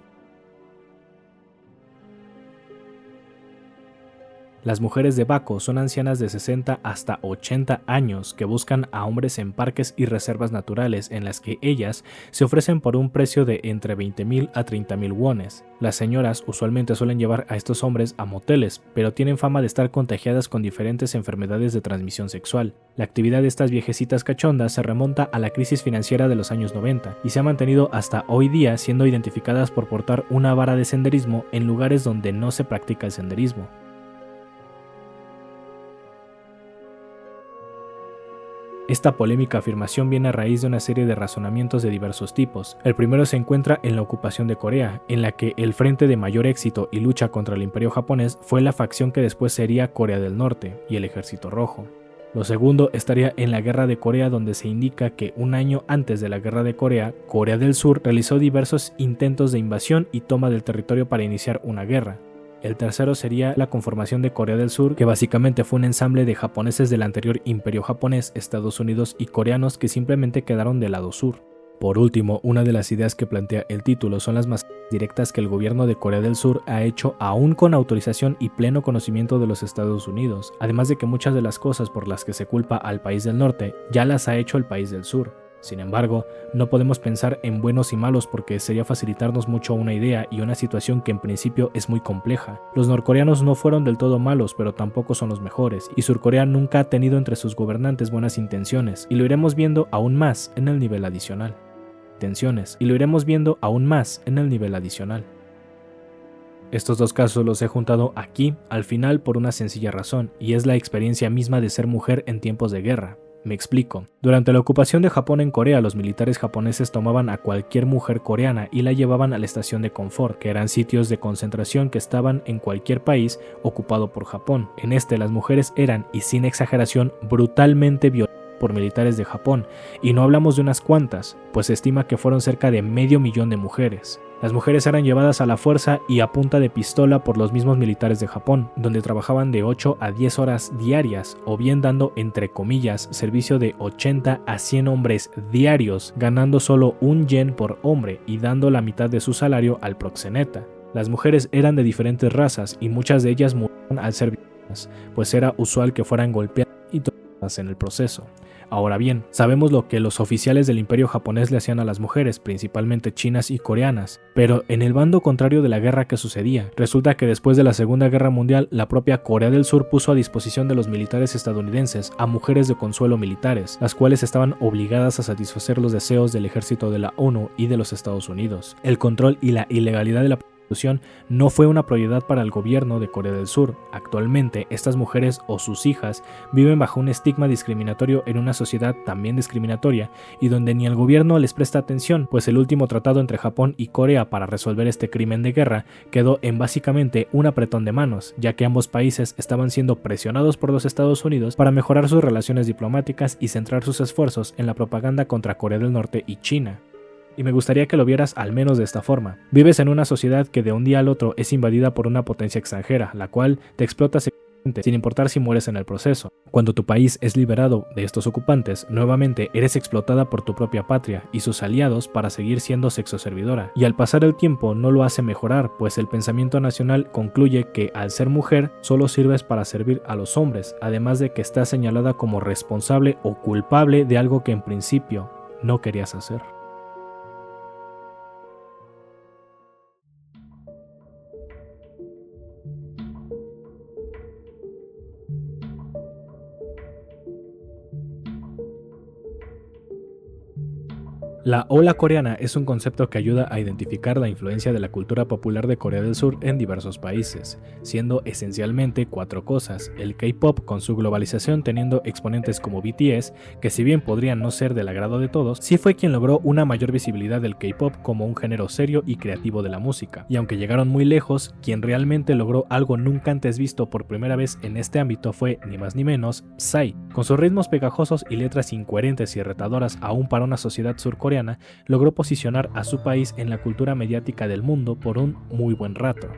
Las mujeres de Bako son ancianas de 60 hasta 80 años que buscan a hombres en parques y reservas naturales en las que ellas se ofrecen por un precio de entre 20.000 a 30.000 wones. Las señoras usualmente suelen llevar a estos hombres a moteles, pero tienen fama de estar contagiadas con diferentes enfermedades de transmisión sexual. La actividad de estas viejecitas cachondas se remonta a la crisis financiera de los años 90 y se ha mantenido hasta hoy día, siendo identificadas por portar una vara de senderismo en lugares donde no se practica el senderismo. Esta polémica afirmación viene a raíz de una serie de razonamientos de diversos tipos. El primero se encuentra en la ocupación de Corea, en la que el frente de mayor éxito y lucha contra el Imperio japonés fue la facción que después sería Corea del Norte y el Ejército Rojo. Lo segundo estaría en la Guerra de Corea, donde se indica que un año antes de la Guerra de Corea, Corea del Sur realizó diversos intentos de invasión y toma del territorio para iniciar una guerra. El tercero sería la conformación de Corea del Sur, que básicamente fue un ensamble de japoneses del anterior imperio japonés, Estados Unidos y coreanos que simplemente quedaron del lado sur. Por último, una de las ideas que plantea el título son las más directas que el gobierno de Corea del Sur ha hecho aún con autorización y pleno conocimiento de los Estados Unidos, además de que muchas de las cosas por las que se culpa al país del norte ya las ha hecho el país del sur. Sin embargo, no podemos pensar en buenos y malos porque sería facilitarnos mucho una idea y una situación que en principio es muy compleja. Los norcoreanos no fueron del todo malos, pero tampoco son los mejores, y Surcorea nunca ha tenido entre sus gobernantes buenas intenciones, y lo iremos viendo aún más en el nivel adicional. Estos dos casos los he juntado aquí, al final, por una sencilla razón, y es la experiencia misma de ser mujer en tiempos de guerra. Me explico. Durante la ocupación de Japón en Corea, los militares japoneses tomaban a cualquier mujer coreana y la llevaban a la estación de confort, que eran sitios de concentración que estaban en cualquier país ocupado por Japón. En este, las mujeres eran, y sin exageración, brutalmente violadas por militares de Japón, y no hablamos de unas cuantas, pues se estima que fueron cerca de 500,000 de mujeres. Las mujeres eran llevadas a la fuerza y a punta de pistola por los mismos militares de Japón, donde trabajaban de 8 a 10 horas diarias, o bien dando, entre comillas, servicio de 80 a 100 hombres diarios, ganando solo 1 yen por hombre y dando la mitad de su salario al proxeneta. Las mujeres eran de diferentes razas y muchas de ellas murieron al ser víctimas, pues era usual que fueran golpeadas y torturadas en el proceso. Ahora bien, sabemos lo que los oficiales del imperio japonés le hacían a las mujeres, principalmente chinas y coreanas, pero en el bando contrario de la guerra que sucedía, resulta que después de la Segunda Guerra Mundial, la propia Corea del Sur puso a disposición de los militares estadounidenses a mujeres de consuelo militares, las cuales estaban obligadas a satisfacer los deseos del ejército de la ONU y de los Estados Unidos. El control y la ilegalidad de la no fue una prioridad para el gobierno de Corea del Sur. Actualmente, estas mujeres o sus hijas viven bajo un estigma discriminatorio en una sociedad también discriminatoria y donde ni el gobierno les presta atención, pues el último tratado entre Japón y Corea para resolver este crimen de guerra quedó en básicamente un apretón de manos, ya que ambos países estaban siendo presionados por los Estados Unidos para mejorar sus relaciones diplomáticas y centrar sus esfuerzos en la propaganda contra Corea del Norte y China. Y me gustaría que lo vieras al menos de esta forma. Vives en una sociedad que de un día al otro es invadida por una potencia extranjera, la cual te explota sexualmente, sin importar si mueres en el proceso. Cuando tu país es liberado de estos ocupantes, nuevamente eres explotada por tu propia patria y sus aliados para seguir siendo sexoservidora. Y al pasar el tiempo no lo hace mejorar, pues el pensamiento nacional concluye que al ser mujer solo sirves para servir a los hombres, además de que estás señalada como responsable o culpable de algo que en principio no querías hacer. La ola coreana es un concepto que ayuda a identificar la influencia de la cultura popular de Corea del Sur en diversos países, siendo esencialmente 4 cosas: el K-pop con su globalización teniendo exponentes como BTS, que si bien podrían no ser del agrado de todos, sí fue quien logró una mayor visibilidad del K-pop como un género serio y creativo de la música, y aunque llegaron muy lejos, quien realmente logró algo nunca antes visto por primera vez en este ámbito fue ni más ni menos Psy, con sus ritmos pegajosos y letras incoherentes y retadoras aún para una sociedad surcoreana, logró posicionar a su país en la cultura mediática del mundo por un muy buen rato.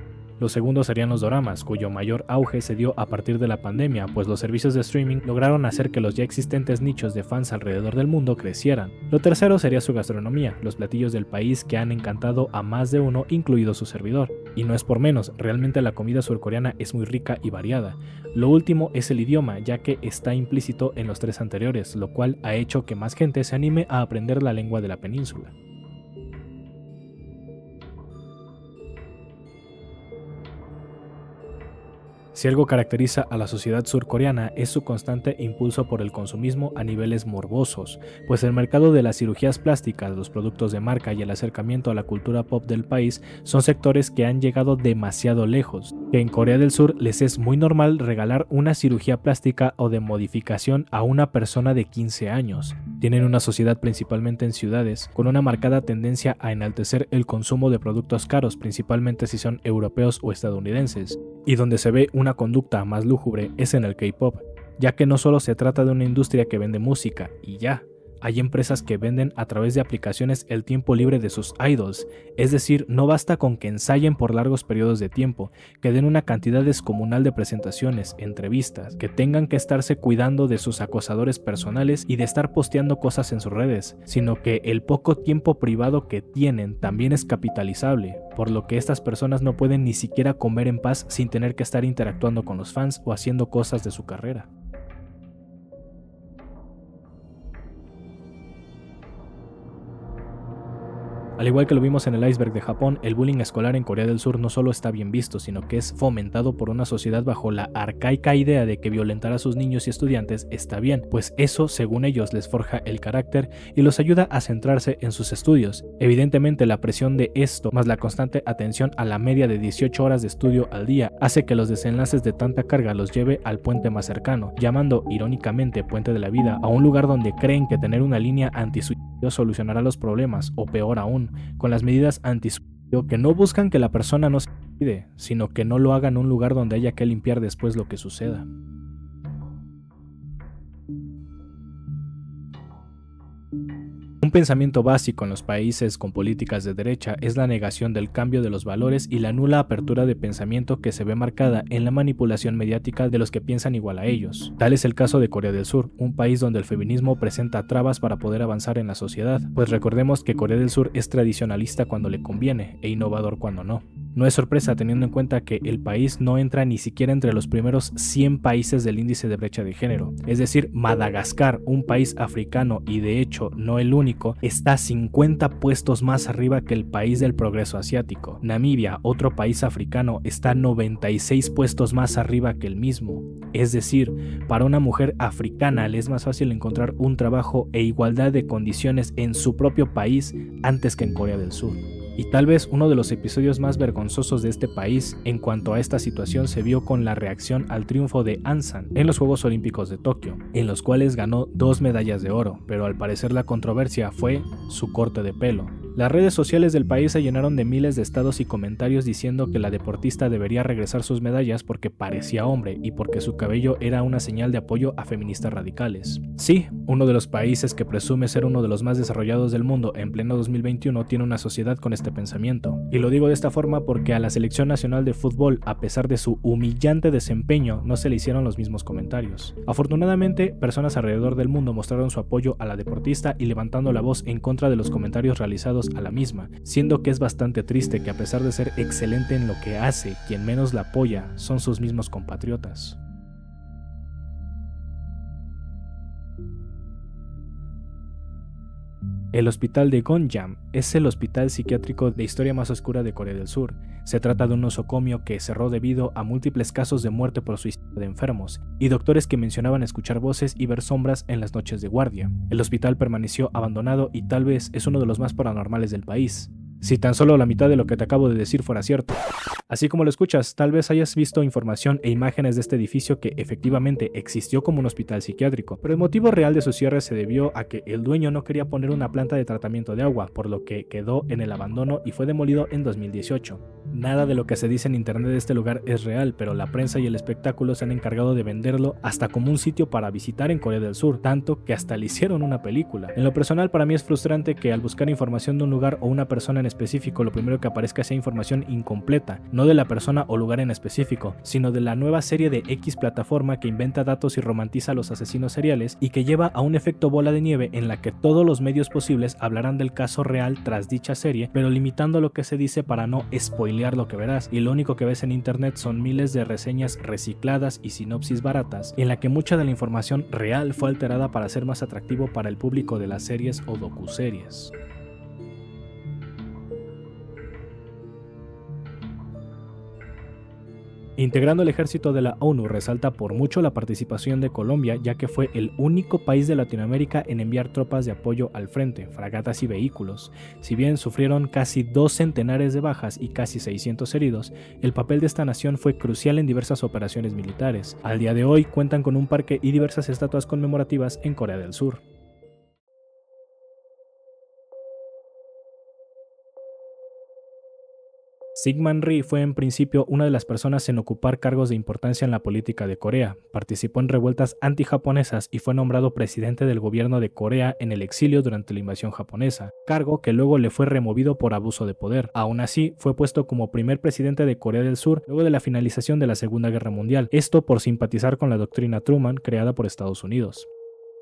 Los segundos serían los doramas, cuyo mayor auge se dio a partir de la pandemia, pues los servicios de streaming lograron hacer que los ya existentes nichos de fans alrededor del mundo crecieran. Lo tercero sería su gastronomía, los platillos del país que han encantado a más de uno, incluido su servidor. Y no es por menos, realmente la comida surcoreana es muy rica y variada. Lo último es el idioma, ya que está implícito en los 3 anteriores, lo cual ha hecho que más gente se anime a aprender la lengua de la península. Si algo caracteriza a la sociedad surcoreana es su constante impulso por el consumismo a niveles morbosos, pues el mercado de las cirugías plásticas, los productos de marca y el acercamiento a la cultura pop del país son sectores que han llegado demasiado lejos, que en Corea del Sur les es muy normal regalar una cirugía plástica o de modificación a una persona de 15 años. Tienen una sociedad principalmente en ciudades, con una marcada tendencia a enaltecer el consumo de productos caros, principalmente si son europeos o estadounidenses, y donde se ve una conducta más lúgubre es en el K-pop, ya que no solo se trata de una industria que vende música y ya. Hay empresas que venden a través de aplicaciones el tiempo libre de sus idols, es decir, no basta con que ensayen por largos periodos de tiempo, que den una cantidad descomunal de presentaciones, entrevistas, que tengan que estarse cuidando de sus acosadores personales y de estar posteando cosas en sus redes, sino que el poco tiempo privado que tienen también es capitalizable, por lo que estas personas no pueden ni siquiera comer en paz sin tener que estar interactuando con los fans o haciendo cosas de su carrera. Al igual que lo vimos en el iceberg de Japón, el bullying escolar en Corea del Sur no solo está bien visto, sino que es fomentado por una sociedad bajo la arcaica idea de que violentar a sus niños y estudiantes está bien, pues eso, según ellos, les forja el carácter y los ayuda a centrarse en sus estudios. Evidentemente, la presión de esto, más la constante atención a la media de 18 horas de estudio al día, hace que los desenlaces de tanta carga los lleve al puente más cercano, llamando irónicamente Puente de la Vida a un lugar donde creen que tener una línea antisuicidio solucionará los problemas, o peor aún, con las medidas antisuicidio que no buscan que la persona no se suicide, sino que no lo haga en un lugar donde haya que limpiar después lo que suceda. Un pensamiento básico en los países con políticas de derecha es la negación del cambio de los valores y la nula apertura de pensamiento que se ve marcada en la manipulación mediática de los que piensan igual a ellos. Tal es el caso de Corea del Sur, un país donde el feminismo presenta trabas para poder avanzar en la sociedad, pues recordemos que Corea del Sur es tradicionalista cuando le conviene e innovador cuando no. No es sorpresa teniendo en cuenta que el país no entra ni siquiera entre los primeros 100 países del índice de brecha de género. Es decir, Madagascar, un país africano y de hecho no el único, está 50 puestos más arriba que el país del progreso asiático. Namibia, otro país africano, está 96 puestos más arriba que el mismo. Es decir, para una mujer africana le es más fácil encontrar un trabajo e igualdad de condiciones en su propio país antes que en Corea del Sur. Y tal vez uno de los episodios más vergonzosos de este país en cuanto a esta situación se vio con la reacción al triunfo de Ansan en los Juegos Olímpicos de Tokio, en los cuales ganó 2 medallas de oro, pero al parecer la controversia fue su corte de pelo. Las redes sociales del país se llenaron de miles de estados y comentarios diciendo que la deportista debería regresar sus medallas porque parecía hombre y porque su cabello era una señal de apoyo a feministas radicales. Sí, uno de los países que presume ser uno de los más desarrollados del mundo en pleno 2021 tiene una sociedad con este pensamiento. Y lo digo de esta forma porque a la selección nacional de fútbol, a pesar de su humillante desempeño, no se le hicieron los mismos comentarios. Afortunadamente, personas alrededor del mundo mostraron su apoyo a la deportista y levantando la voz en contra de los comentarios realizados a la misma, siendo que es bastante triste que a pesar de ser excelente en lo que hace, quien menos la apoya son sus mismos compatriotas. El hospital de Gonjam es el hospital psiquiátrico de historia más oscura de Corea del Sur. Se trata de un nosocomio que cerró debido a múltiples casos de muerte por suicidio de enfermos, y doctores que mencionaban escuchar voces y ver sombras en las noches de guardia. El hospital permaneció abandonado y tal vez es uno de los más paranormales del país. Si tan solo la mitad de lo que te acabo de decir fuera cierto. Así como lo escuchas, tal vez hayas visto información e imágenes de este edificio que efectivamente existió como un hospital psiquiátrico, pero el motivo real de su cierre se debió a que el dueño no quería poner una planta de tratamiento de agua, por lo que quedó en el abandono y fue demolido en 2018. Nada de lo que se dice en internet de este lugar es real, pero la prensa y el espectáculo se han encargado de venderlo hasta como un sitio para visitar en Corea del Sur, tanto que hasta le hicieron una película. En lo personal, para mí es frustrante que al buscar información de un lugar o una persona en específico, lo primero que aparezca sea información incompleta, no de la persona o lugar en específico, sino de la nueva serie de X plataforma que inventa datos y romantiza a los asesinos seriales y que lleva a un efecto bola de nieve en la que todos los medios posibles hablarán del caso real tras dicha serie, pero limitando lo que se dice para no spoilear lo que verás, y lo único que ves en internet son miles de reseñas recicladas y sinopsis baratas, en la que mucha de la información real fue alterada para ser más atractivo para el público de las series o docuseries. Integrando el ejército de la ONU resalta por mucho la participación de Colombia, ya que fue el único país de Latinoamérica en enviar tropas de apoyo al frente, fragatas y vehículos. Si bien sufrieron casi 2 centenares de bajas y casi 600 heridos, el papel de esta nación fue crucial en diversas operaciones militares. Al día de hoy cuentan con un parque y diversas estatuas conmemorativas en Corea del Sur. Syngman Rhee fue en principio una de las personas en ocupar cargos de importancia en la política de Corea. Participó en revueltas antijaponesas y fue nombrado presidente del gobierno de Corea en el exilio durante la invasión japonesa, cargo que luego le fue removido por abuso de poder. Aún así, fue puesto como primer presidente de Corea del Sur luego de la finalización de la Segunda Guerra Mundial, esto por simpatizar con la doctrina Truman creada por Estados Unidos.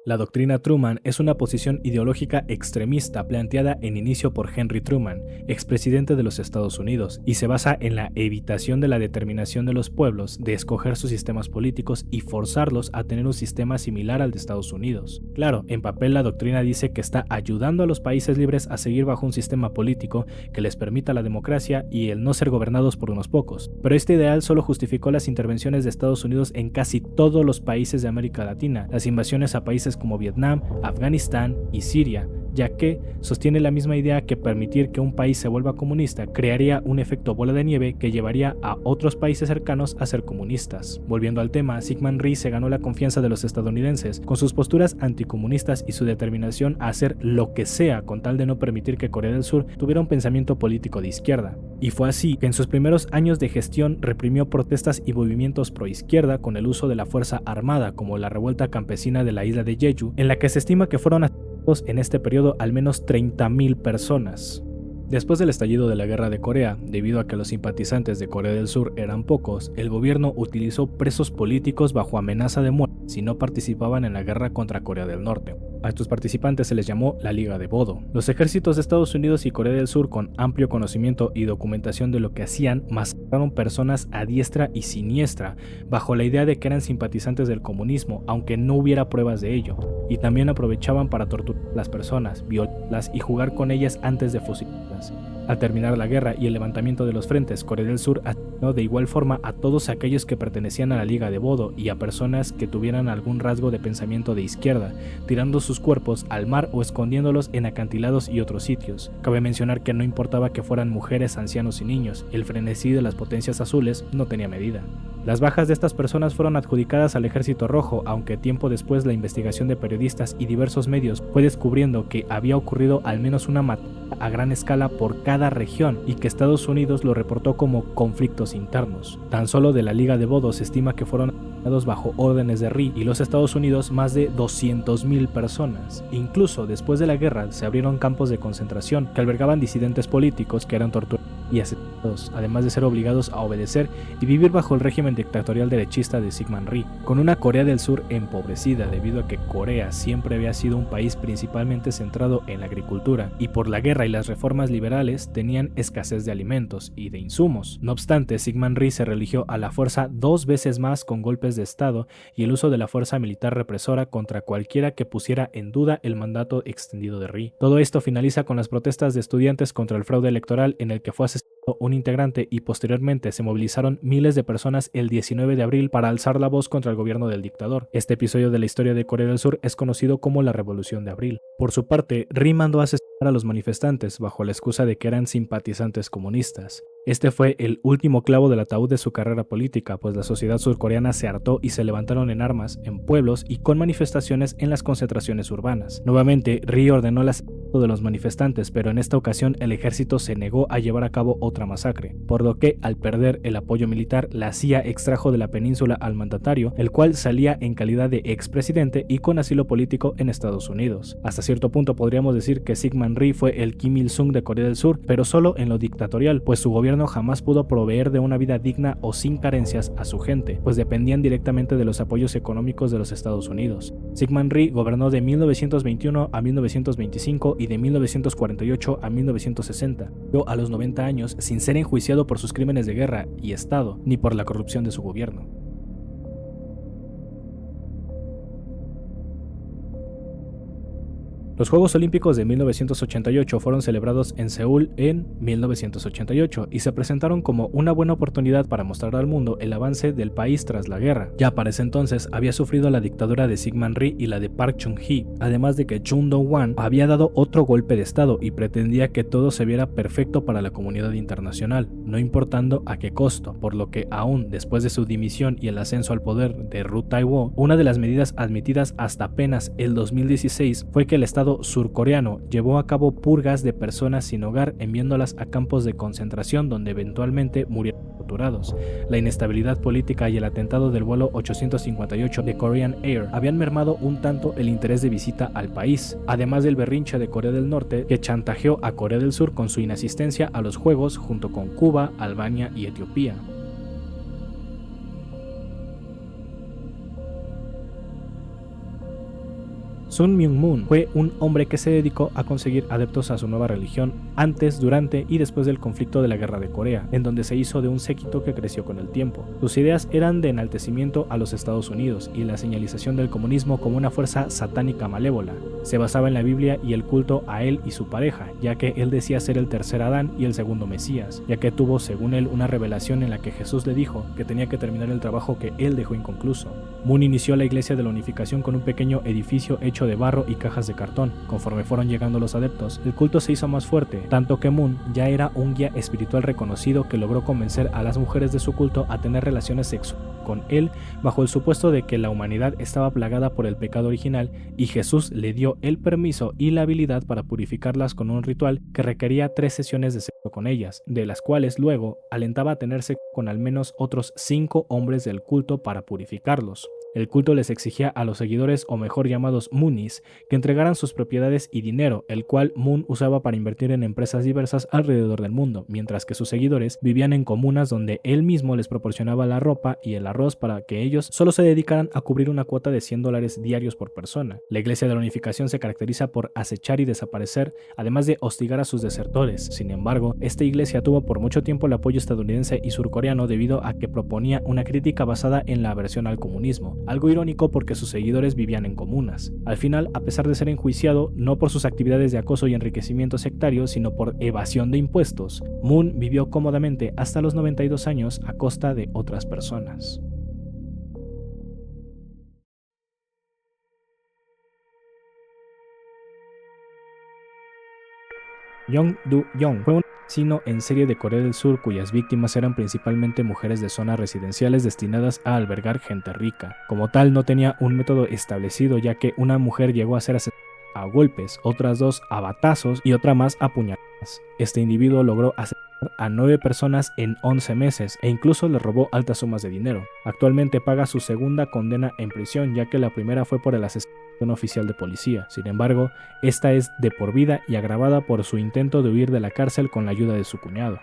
La doctrina Truman es una posición ideológica extremista planteada en inicio por Henry Truman, expresidente de los Estados Unidos, y se basa en la evitación de la determinación de los pueblos de escoger sus sistemas políticos y forzarlos a tener un sistema similar al de Estados Unidos. Claro, en papel la doctrina dice que está ayudando a los países libres a seguir bajo un sistema político que les permita la democracia y el no ser gobernados por unos pocos, pero este ideal solo justificó las intervenciones de Estados Unidos en casi todos los países de América Latina, las invasiones a países como Vietnam, Afganistán y Siria, ya que sostiene la misma idea que permitir que un país se vuelva comunista crearía un efecto bola de nieve que llevaría a otros países cercanos a ser comunistas. Volviendo al tema, Syngman Rhee se ganó la confianza de los estadounidenses con sus posturas anticomunistas y su determinación a hacer lo que sea con tal de no permitir que Corea del Sur tuviera un pensamiento político de izquierda. Y fue así que en sus primeros años de gestión reprimió protestas y movimientos proizquierda con el uso de la fuerza armada, como la revuelta campesina de la isla de Jeju, en la que se estima que fueron asesinados en este periodo al menos 30.000 personas. Después del estallido de la Guerra de Corea, debido a que los simpatizantes de Corea del Sur eran pocos, el gobierno utilizó presos políticos bajo amenaza de muerte si no participaban en la guerra contra Corea del Norte. A estos participantes se les llamó la Liga de Bodo. Los ejércitos de Estados Unidos y Corea del Sur, con amplio conocimiento y documentación de lo que hacían, masacraron personas a diestra y siniestra, bajo la idea de que eran simpatizantes del comunismo, aunque no hubiera pruebas de ello, y también aprovechaban para torturar a las personas, violarlas y jugar con ellas antes de fusilarlas. Al terminar la guerra y el levantamiento de los frentes, Corea del Sur asesinó de igual forma a todos aquellos que pertenecían a la Liga de Bodo y a personas que tuvieran algún rasgo de pensamiento de izquierda, tirando sus cuerpos al mar o escondiéndolos en acantilados y otros sitios. Cabe mencionar que no importaba que fueran mujeres, ancianos y niños, el frenesí de las potencias azules no tenía medida. Las bajas de estas personas fueron adjudicadas al Ejército Rojo, aunque tiempo después la investigación de periodistas y diversos medios fue descubriendo que había ocurrido al menos una matanza a gran escala por cada región y que Estados Unidos lo reportó como conflictos internos. Tan solo de la Liga de Bodo se estima que fueron asesinados bajo órdenes de Rhee y los Estados Unidos más de 200.000 personas. Incluso después de la guerra se abrieron campos de concentración que albergaban disidentes políticos que eran torturados y asesinados, además de ser obligados a obedecer y vivir bajo el régimen dictatorial derechista de Syngman Rhee, con una Corea del Sur empobrecida debido a que Corea siempre había sido un país principalmente centrado en la agricultura y por la guerra y las reformas liberales tenían escasez de alimentos y de insumos. No obstante, Syngman Rhee se religió a la fuerza 2 veces más con golpes de estado y el uso de la fuerza militar represora contra cualquiera que pusiera en duda el mandato extendido de Rhee. Todo esto finaliza con las protestas de estudiantes contra el fraude electoral en el que fue asesinado un integrante y posteriormente se movilizaron miles de personas el 19 de abril para alzar la voz contra el gobierno del dictador. Este episodio de la historia de Corea del Sur es conocido como la Revolución de Abril. Por su parte, Rhee mandó a asesinar a los manifestantes bajo la excusa de que eran simpatizantes comunistas. Este fue el último clavo del ataúd de su carrera política, pues la sociedad surcoreana se hartó y se levantaron en armas en pueblos y con manifestaciones en las concentraciones urbanas. Nuevamente, Rhee ordenó el asesinato de los manifestantes, pero en esta ocasión el ejército se negó a llevar a cabo otra masacre, por lo que, al perder el apoyo militar, la CIA extrajo de la península al mandatario, el cual salía en calidad de expresidente y con asilo político en Estados Unidos. Hasta cierto punto podríamos decir que Syngman Rhee fue el Kim Il-sung de Corea del Sur, pero solo en lo dictatorial, pues su gobierno jamás pudo proveer de una vida digna o sin carencias a su gente, pues dependían directamente de los apoyos económicos de los Estados Unidos. Syngman Rhee gobernó de 1921 a 1925 y de 1948 a 1960, a los 90 años sin ser enjuiciado por sus crímenes de guerra y Estado, ni por la corrupción de su gobierno. Los Juegos Olímpicos de 1988 fueron celebrados en Seúl en 1988 y se presentaron como una buena oportunidad para mostrar al mundo el avance del país tras la guerra. Ya para ese entonces había sufrido la dictadura de Syngman Rhee y la de Park Chung-hee, además de que Chun Doo-hwan había dado otro golpe de estado y pretendía que todo se viera perfecto para la comunidad internacional, no importando a qué costo, por lo que aún después de su dimisión y el ascenso al poder de Roh Tae-woo, una de las medidas admitidas hasta apenas el 2016 fue que el Estado Estado surcoreano llevó a cabo purgas de personas sin hogar, enviándolas a campos de concentración donde eventualmente murieron torturados. La inestabilidad política y el atentado del vuelo 858 de Korean Air habían mermado un tanto el interés de visita al país, además del berrinche de Corea del Norte que chantajeó a Corea del Sur con su inasistencia a los Juegos junto con Cuba, Albania y Etiopía. Sun Myung-moon fue un hombre que se dedicó a conseguir adeptos a su nueva religión antes, durante y después del conflicto de la Guerra de Corea, en donde se hizo de un séquito que creció con el tiempo. Sus ideas eran de enaltecimiento a los Estados Unidos y la señalización del comunismo como una fuerza satánica malévola. Se basaba en la Biblia y el culto a él y su pareja, ya que él decía ser el tercer Adán y el segundo Mesías, ya que tuvo según él una revelación en la que Jesús le dijo que tenía que terminar el trabajo que él dejó inconcluso. Moon inició la Iglesia de la Unificación con un pequeño edificio hecho de barro y cajas de cartón. Conforme fueron llegando los adeptos, el culto se hizo más fuerte, tanto que Moon ya era un guía espiritual reconocido que logró convencer a las mujeres de su culto a tener relaciones sexuales con él bajo el supuesto de que la humanidad estaba plagada por el pecado original y Jesús le dio el permiso y la habilidad para purificarlas con un ritual que requería 3 sesiones de sexo con ellas, de las cuales luego alentaba a tener sexo con al menos otros 5 hombres del culto para purificarlos. El culto les exigía a los seguidores, o mejor llamados Moonies, que entregaran sus propiedades y dinero, el cual Moon usaba para invertir en empresas diversas alrededor del mundo, mientras que sus seguidores vivían en comunas donde él mismo les proporcionaba la ropa y el arroz para que ellos solo se dedicaran a cubrir una cuota de $100 diarios por persona. La Iglesia de la Unificación se caracteriza por acechar y desaparecer, además de hostigar a sus desertores. Sin embargo, esta iglesia tuvo por mucho tiempo el apoyo estadounidense y surcoreano debido a que proponía una crítica basada en la aversión al comunismo. Algo irónico porque sus seguidores vivían en comunas. Al final, a pesar de ser enjuiciado, no por sus actividades de acoso y enriquecimiento sectario, sino por evasión de impuestos, Moon vivió cómodamente hasta los 92 años a costa de otras personas. Jong Do-young fue un asesino en serie de Corea del Sur cuyas víctimas eran principalmente mujeres de zonas residenciales destinadas a albergar gente rica. Como tal, no tenía un método establecido, ya que una mujer llegó a ser asesinada a golpes, otras 2 a batazos y otra más a puñaladas. Este individuo logró asesinar a 9 personas en 11 meses e incluso le robó altas sumas de dinero. Actualmente paga su segunda condena en prisión, ya que la primera fue por el asesinato de un oficial de policía. Sin embargo, esta es de por vida y agravada por su intento de huir de la cárcel con la ayuda de su cuñado.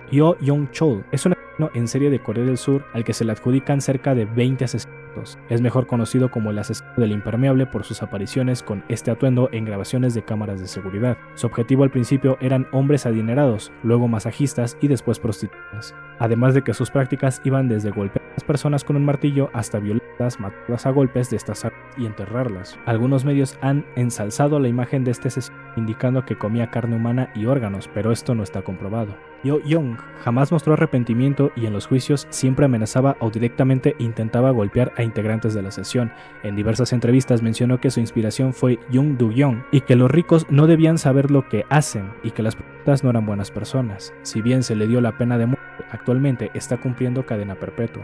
Yo Young-chol es un asesino en serie de Corea del Sur al que se le adjudican cerca de 20 asesinatos. Es mejor conocido como el asesino del impermeable por sus apariciones con este atuendo en grabaciones de cámaras de seguridad. Su objetivo al principio eran hombres adinerados, luego masajistas y después prostitutas. Además de que sus prácticas iban desde golpear a las personas con un martillo hasta violarlas, matarlas a golpes, destazarlas y enterrarlas. Algunos medios han ensalzado la imagen de este asesino indicando que comía carne humana y órganos, pero esto no está comprobado. Yo Young jamás mostró arrepentimiento y en los juicios siempre amenazaba o directamente intentaba golpear a integrantes de la sesión. En diversas entrevistas mencionó que su inspiración fue Jung Do-young y que los ricos no debían saber lo que hacen y que las prostitutas no eran buenas personas. Si bien se le dio la pena de muerte, actualmente está cumpliendo cadena perpetua.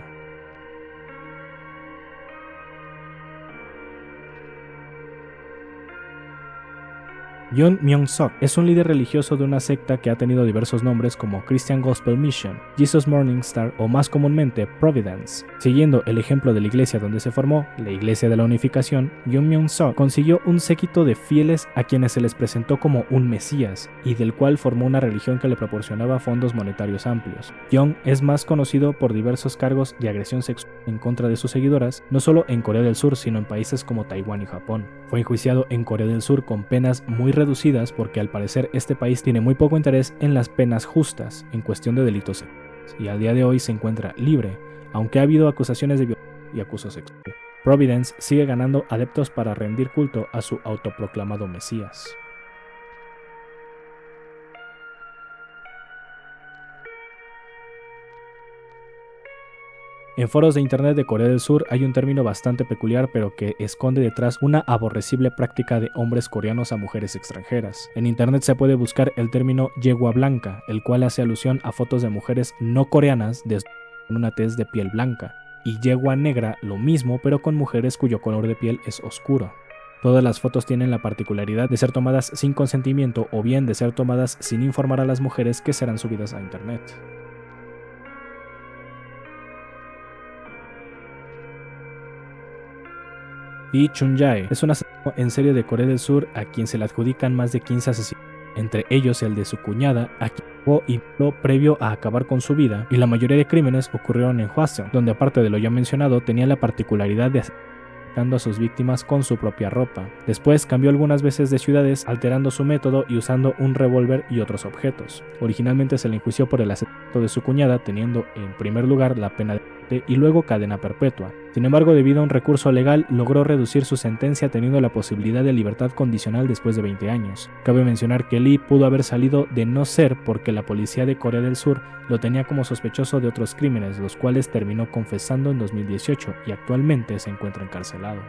Yoon Myung-sok es un líder religioso de una secta que ha tenido diversos nombres como Christian Gospel Mission, Jesus Morning Star o más comúnmente Providence. Siguiendo el ejemplo de la iglesia donde se formó, la Iglesia de la Unificación, Yoon Myung-sok consiguió un séquito de fieles a quienes se les presentó como un mesías y del cual formó una religión que le proporcionaba fondos monetarios amplios. Young es más conocido por diversos cargos de agresión sexual en contra de sus seguidoras, no solo en Corea del Sur sino en países como Taiwán y Japón. Fue enjuiciado en Corea del Sur con penas muy reducidas porque al parecer este país tiene muy poco interés en las penas justas en cuestión de delitos sexuales y al día de hoy se encuentra libre, aunque ha habido acusaciones de violación y abuso sexual. Providence sigue ganando adeptos para rendir culto a su autoproclamado Mesías. En foros de internet de Corea del Sur hay un término bastante peculiar pero que esconde detrás una aborrecible práctica de hombres coreanos a mujeres extranjeras. En internet se puede buscar el término yegua blanca, el cual hace alusión a fotos de mujeres no coreanas desnudas con una tez de piel blanca, y yegua negra lo mismo pero con mujeres cuyo color de piel es oscuro. Todas las fotos tienen la particularidad de ser tomadas sin consentimiento o bien de ser tomadas sin informar a las mujeres que serán subidas a internet. Lee Chun-jae es un asesino en serie de Corea del Sur a quien se le adjudican más de 15 asesinatos, entre ellos el de su cuñada, a quien jugó y violó previo a acabar con su vida, y la mayoría de crímenes ocurrieron en Hwaseong, donde aparte de lo ya mencionado tenía la particularidad de a sus víctimas con su propia ropa. Después cambió algunas veces de ciudades, alterando su método y usando un revólver y otros objetos. Originalmente se le enjuició por el asesinato de su cuñada, teniendo en primer lugar la pena de muerte y luego cadena perpetua. Sin embargo, debido a un recurso legal, logró reducir su sentencia teniendo la posibilidad de libertad condicional después de 20 años. Cabe mencionar que Lee pudo haber salido de no ser porque la policía de Corea del Sur lo tenía como sospechoso de otros crímenes, los cuales terminó confesando en 2018 y actualmente se encuentra encarcelado.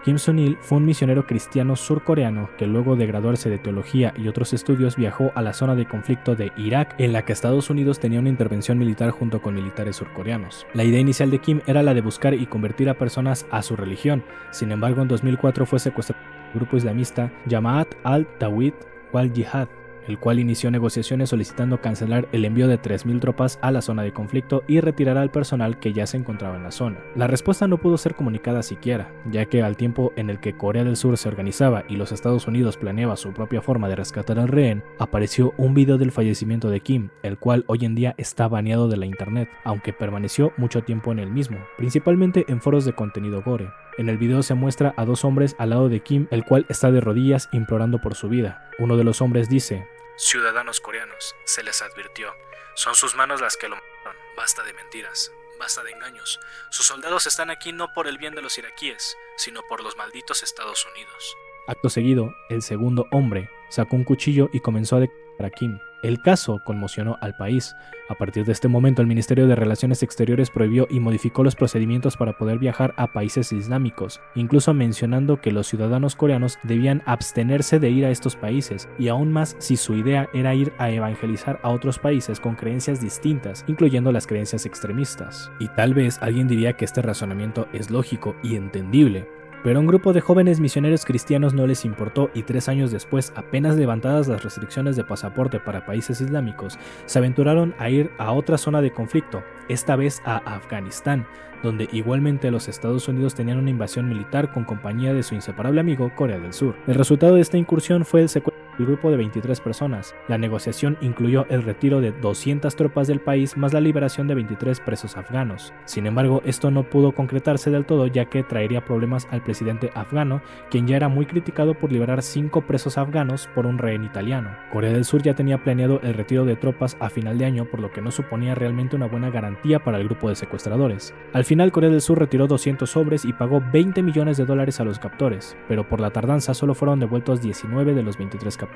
Kim Sun-il fue un misionero cristiano surcoreano que luego de graduarse de teología y otros estudios viajó a la zona de conflicto de Irak, en la que Estados Unidos tenía una intervención militar junto con militares surcoreanos. La idea inicial de Kim era la de buscar y convertir a personas a su religión. Sin embargo, en 2004 fue secuestrado por el grupo islamista Jamaat al-Tawhid wal-Jihad, el cual inició negociaciones solicitando cancelar el envío de 3.000 tropas a la zona de conflicto y retirar al personal que ya se encontraba en la zona. La respuesta no pudo ser comunicada siquiera, ya que al tiempo en el que Corea del Sur se organizaba y los Estados Unidos planeaba su propia forma de rescatar al rehén, apareció un video del fallecimiento de Kim, el cual hoy en día está baneado de la internet, aunque permaneció mucho tiempo en el mismo, principalmente en foros de contenido gore. En el video se muestra a dos hombres al lado de Kim, el cual está de rodillas implorando por su vida. Uno de los hombres dice: ciudadanos coreanos, se les advirtió. Son sus manos las que lo mataron. Basta de mentiras, basta de engaños. Sus soldados están aquí no por el bien de los iraquíes, sino por los malditos Estados Unidos. Acto seguido, el segundo hombre sacó un cuchillo y comenzó a decapitar a Kim. El caso conmocionó al país. A partir de este momento, el Ministerio de Relaciones Exteriores prohibió y modificó los procedimientos para poder viajar a países islámicos, incluso mencionando que los ciudadanos coreanos debían abstenerse de ir a estos países, y aún más si su idea era ir a evangelizar a otros países con creencias distintas, incluyendo las creencias extremistas. Y tal vez alguien diría que este razonamiento es lógico y entendible, pero a un grupo de jóvenes misioneros cristianos no les importó y 3 años después, apenas levantadas las restricciones de pasaporte para países islámicos, se aventuraron a ir a otra zona de conflicto, esta vez a Afganistán, donde igualmente los Estados Unidos tenían una invasión militar con compañía de su inseparable amigo Corea del Sur. El resultado de esta incursión fue el secuestro del grupo de 23 personas. La negociación incluyó el retiro de 200 tropas del país más la liberación de 23 presos afganos. Sin embargo, esto no pudo concretarse del todo, ya que traería problemas al presidente afgano, quien ya era muy criticado por liberar 5 presos afganos por un rehén italiano. Corea del Sur ya tenía planeado el retiro de tropas a final de año, por lo que no suponía realmente una buena garantía para el grupo de secuestradores. Al final, Corea del Sur retiró 200 hombres y pagó $20 millones a los captores, pero por la tardanza solo fueron devueltos 19 de los 23 capturados.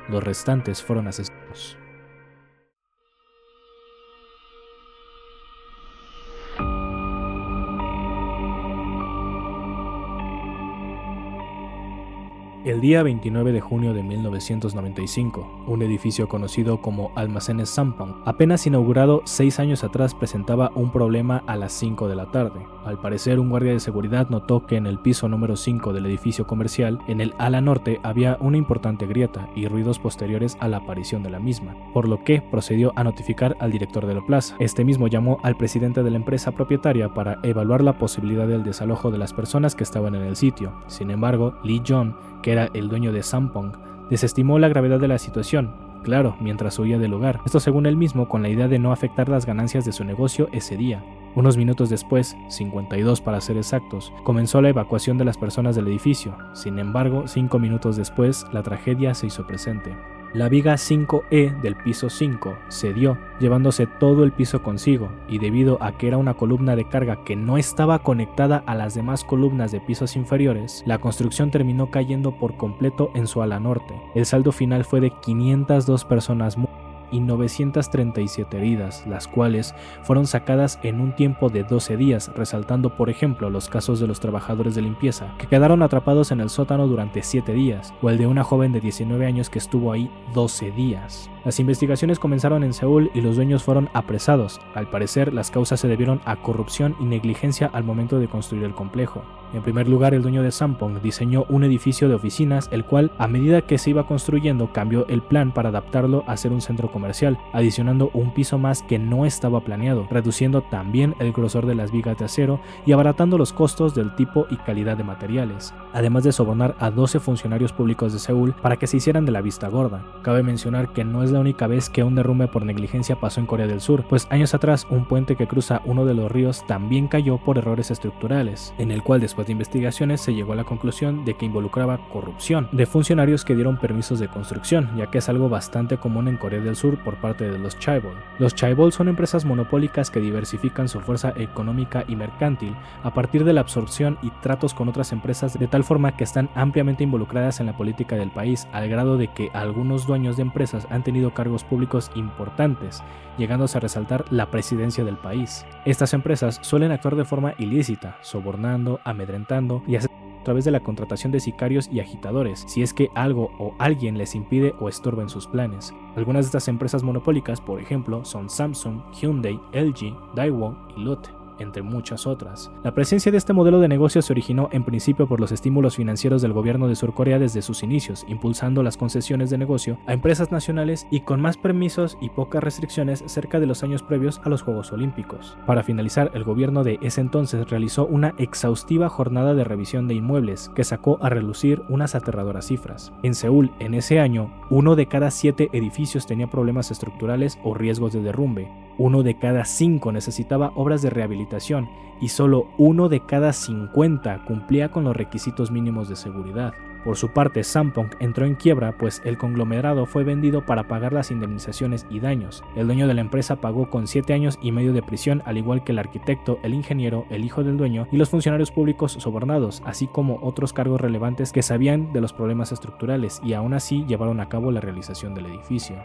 Los restantes fueron asesinados. El día 29 de junio de 1995, un edificio conocido como Almacenes Sampong, apenas inaugurado 6 años atrás, presentaba un problema a las 5 de la tarde. Al parecer, un guardia de seguridad notó que en el piso número 5 del edificio comercial, en el ala norte, había una importante grieta y ruidos posteriores a la aparición de la misma, por lo que procedió a notificar al director de la plaza. Este mismo llamó al presidente de la empresa propietaria para evaluar la posibilidad del desalojo de las personas que estaban en el sitio. Sin embargo, Lee Jong, que era el dueño de Sampong, desestimó la gravedad de la situación, claro, mientras huía del lugar. Esto según él mismo, con la idea de no afectar las ganancias de su negocio ese día. Unos minutos después, 52 para ser exactos, comenzó la evacuación de las personas del edificio. Sin embargo, 5 minutos después, la tragedia se hizo presente. La viga 5E del piso 5 cedió, llevándose todo el piso consigo, y debido a que era una columna de carga que no estaba conectada a las demás columnas de pisos inferiores, la construcción terminó cayendo por completo en su ala norte. El saldo final fue de 502 personas muertas y 937 heridas, las cuales fueron sacadas en un tiempo de 12 días, resaltando por ejemplo los casos de los trabajadores de limpieza que quedaron atrapados en el sótano durante 7 días, o el de una joven de 19 años que estuvo ahí 12 días. Las investigaciones comenzaron en Seúl y los dueños fueron apresados. Al parecer, las causas se debieron a corrupción y negligencia al momento de construir el complejo. En primer lugar, el dueño de Sampong diseñó un edificio de oficinas, el cual, a medida que se iba construyendo, cambió el plan para adaptarlo a ser un centro comercial, adicionando un piso más que no estaba planeado, reduciendo también el grosor de las vigas de acero y abaratando los costos del tipo y calidad de materiales, además de sobornar a 12 funcionarios públicos de Seúl para que se hicieran de la vista gorda. Cabe mencionar que no es la única vez que un derrumbe por negligencia pasó en Corea del Sur, pues años atrás un puente que cruza uno de los ríos también cayó por errores estructurales, en el cual después de investigaciones se llegó a la conclusión de que involucraba corrupción de funcionarios que dieron permisos de construcción, ya que es algo bastante común en Corea del Sur por parte de los chaebol. Los chaebol son empresas monopólicas que diversifican su fuerza económica y mercantil a partir de la absorción y tratos con otras empresas, de tal forma que están ampliamente involucradas en la política del país, al grado de que algunos dueños de empresas han tenido cargos públicos importantes, llegándose a resaltar la presidencia del país. Estas empresas suelen actuar de forma ilícita, sobornando, amedrentando y a través de la contratación de sicarios y agitadores, si es que algo o alguien les impide o estorba en sus planes. Algunas de estas empresas monopólicas, por ejemplo, son Samsung, Hyundai, LG, Daewoo y Lotte, entre muchas otras. La presencia de este modelo de negocio se originó en principio por los estímulos financieros del gobierno de Sur Corea desde sus inicios, impulsando las concesiones de negocio a empresas nacionales y con más permisos y pocas restricciones cerca de los años previos a los Juegos Olímpicos. Para finalizar, el gobierno de ese entonces realizó una exhaustiva jornada de revisión de inmuebles que sacó a relucir unas aterradoras cifras. En Seúl, en ese año, 1 de cada 7 edificios tenía problemas estructurales o riesgos de derrumbe, 1 de cada 5 necesitaba obras de rehabilitación y solo 1 de cada 50 cumplía con los requisitos mínimos de seguridad. Por su parte, Sampong entró en quiebra, pues el conglomerado fue vendido para pagar las indemnizaciones y daños. El dueño de la empresa pagó con 7 años y medio de prisión, al igual que el arquitecto, el ingeniero, el hijo del dueño y los funcionarios públicos sobornados, así como otros cargos relevantes que sabían de los problemas estructurales y aún así llevaron a cabo la realización del edificio.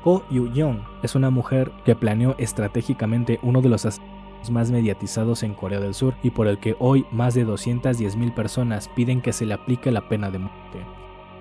Ko Yu-young es una mujer que planeó estratégicamente uno de los asesinatos más mediatizados en Corea del Sur y por el que hoy más de 210,000 personas piden que se le aplique la pena de muerte.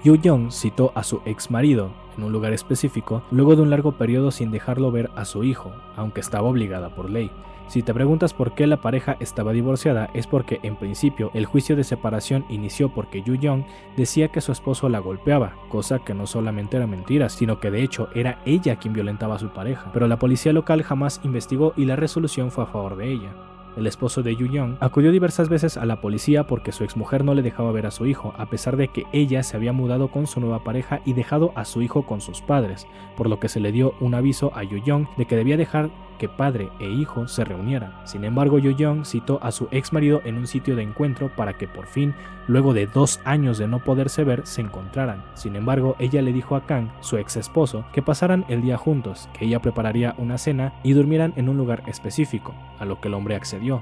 Yu-young citó a su ex marido en un lugar específico luego de un largo periodo sin dejarlo ver a su hijo, aunque estaba obligada por ley. Si te preguntas por qué la pareja estaba divorciada, es porque en principio el juicio de separación inició porque Yu-young decía que su esposo la golpeaba, cosa que no solamente era mentira, sino que de hecho era ella quien violentaba a su pareja, pero la policía local jamás investigó y la resolución fue a favor de ella. El esposo de Yu-young acudió diversas veces a la policía porque su exmujer no le dejaba ver a su hijo, a pesar de que ella se había mudado con su nueva pareja y dejado a su hijo con sus padres, por lo que se le dio un aviso a Yu-young de que debía dejar que padre e hijo se reunieran. Sin embargo, Yu-young citó a su ex marido en un sitio de encuentro para que por fin, luego de 2 años de no poderse ver, se encontraran. Sin embargo, ella le dijo a Kang, su ex esposo, que pasaran el día juntos, que ella prepararía una cena y durmieran en un lugar específico, a lo que el hombre accedió.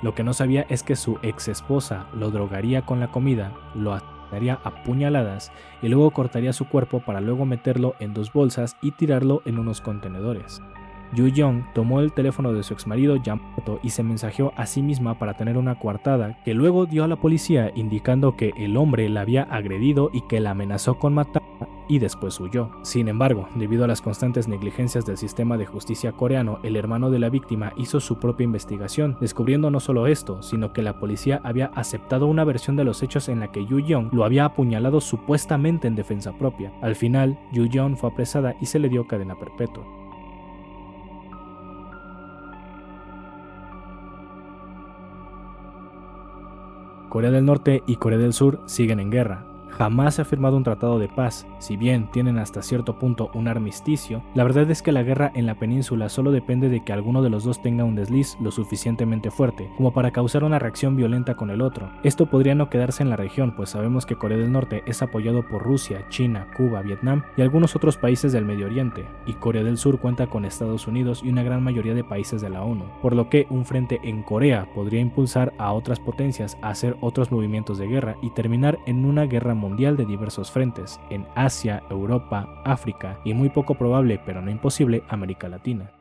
Lo que no sabía es que su ex esposa lo drogaría con la comida, lo asesinaría a puñaladas y luego cortaría su cuerpo para luego meterlo en 2 bolsas y tirarlo en unos contenedores. Yu-young tomó el teléfono de su exmarido ya muerto y se mensajeó a sí misma para tener una coartada que luego dio a la policía indicando que el hombre la había agredido y que la amenazó con matarla y después huyó. Sin embargo, debido a las constantes negligencias del sistema de justicia coreano, el hermano de la víctima hizo su propia investigación, descubriendo no solo esto, sino que la policía había aceptado una versión de los hechos en la que Yu-young lo había apuñalado supuestamente en defensa propia. Al final, Yu-young fue apresada y se le dio cadena perpetua. Corea del Norte y Corea del Sur siguen en guerra. jamás se ha firmado un tratado de paz. Si bien tienen hasta cierto punto un armisticio, la verdad es que la guerra en la península solo depende de que alguno de los dos tenga un desliz lo suficientemente fuerte como para causar una reacción violenta con el otro. Esto podría no quedarse en la región, pues sabemos que Corea del Norte es apoyado por Rusia, China, Cuba, Vietnam y algunos otros países del Medio Oriente, y Corea del Sur cuenta con Estados Unidos y una gran mayoría de países de la ONU, por lo que un frente en Corea podría impulsar a otras potencias a hacer otros movimientos de guerra y terminar en una guerra mundial de diversos frentes, en Asia, Europa, África y muy poco probable, pero no imposible, América Latina.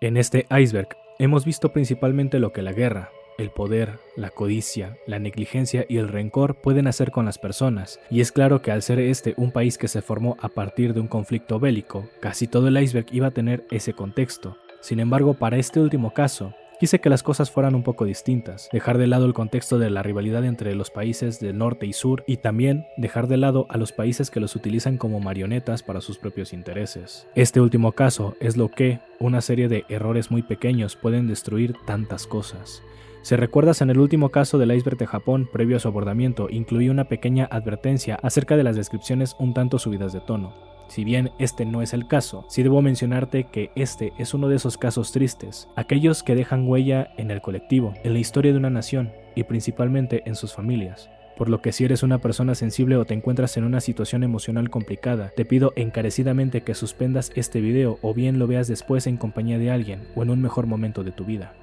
En este iceberg hemos visto principalmente lo que la guerra, el poder, la codicia, la negligencia y el rencor pueden hacer con las personas, y es claro que al ser este un país que se formó a partir de un conflicto bélico, casi todo el iceberg iba a tener ese contexto. Sin embargo, para este último caso, quise que las cosas fueran un poco distintas, dejar de lado el contexto de la rivalidad entre los países del norte y sur y también dejar de lado a los países que los utilizan como marionetas para sus propios intereses. Este último caso es lo que una serie de errores muy pequeños pueden destruir tantas cosas. Si recuerdas, en el último caso del iceberg de Japón, previo a su abordamiento, incluí una pequeña advertencia acerca de las descripciones un tanto subidas de tono. Si bien este no es el caso, sí debo mencionarte que este es uno de esos casos tristes, aquellos que dejan huella en el colectivo, en la historia de una nación y principalmente en sus familias. Por lo que si eres una persona sensible o te encuentras en una situación emocional complicada, te pido encarecidamente que suspendas este video o bien lo veas después en compañía de alguien o en un mejor momento de tu vida.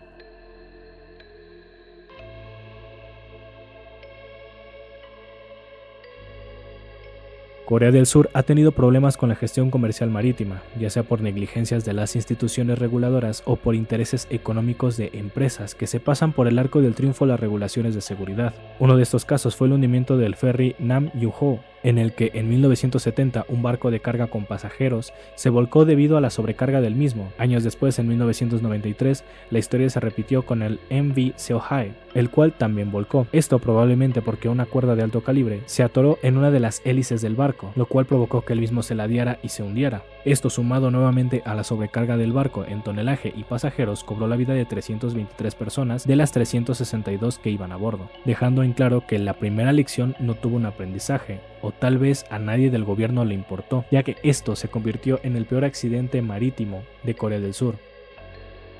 Corea del Sur ha tenido problemas con la gestión comercial marítima, ya sea por negligencias de las instituciones reguladoras o por intereses económicos de empresas que se pasan por el arco del triunfo las regulaciones de seguridad. Uno de estos casos fue el hundimiento del ferry Nam Yu-ho, en el que en 1970 un barco de carga con pasajeros se volcó debido a la sobrecarga del mismo. Años después, en 1993, la historia se repitió con el MV Seohae, el cual también volcó. Esto probablemente porque una cuerda de alto calibre se atoró en una de las hélices del barco, lo cual provocó que el mismo se ladeara y se hundiera. Esto, sumado nuevamente a la sobrecarga del barco en tonelaje y pasajeros, cobró la vida de 323 personas de las 362 que iban a bordo, dejando en claro que la primera lección no tuvo un aprendizaje, o tal vez a nadie del gobierno le importó, ya que esto se convirtió en el peor accidente marítimo de Corea del Sur,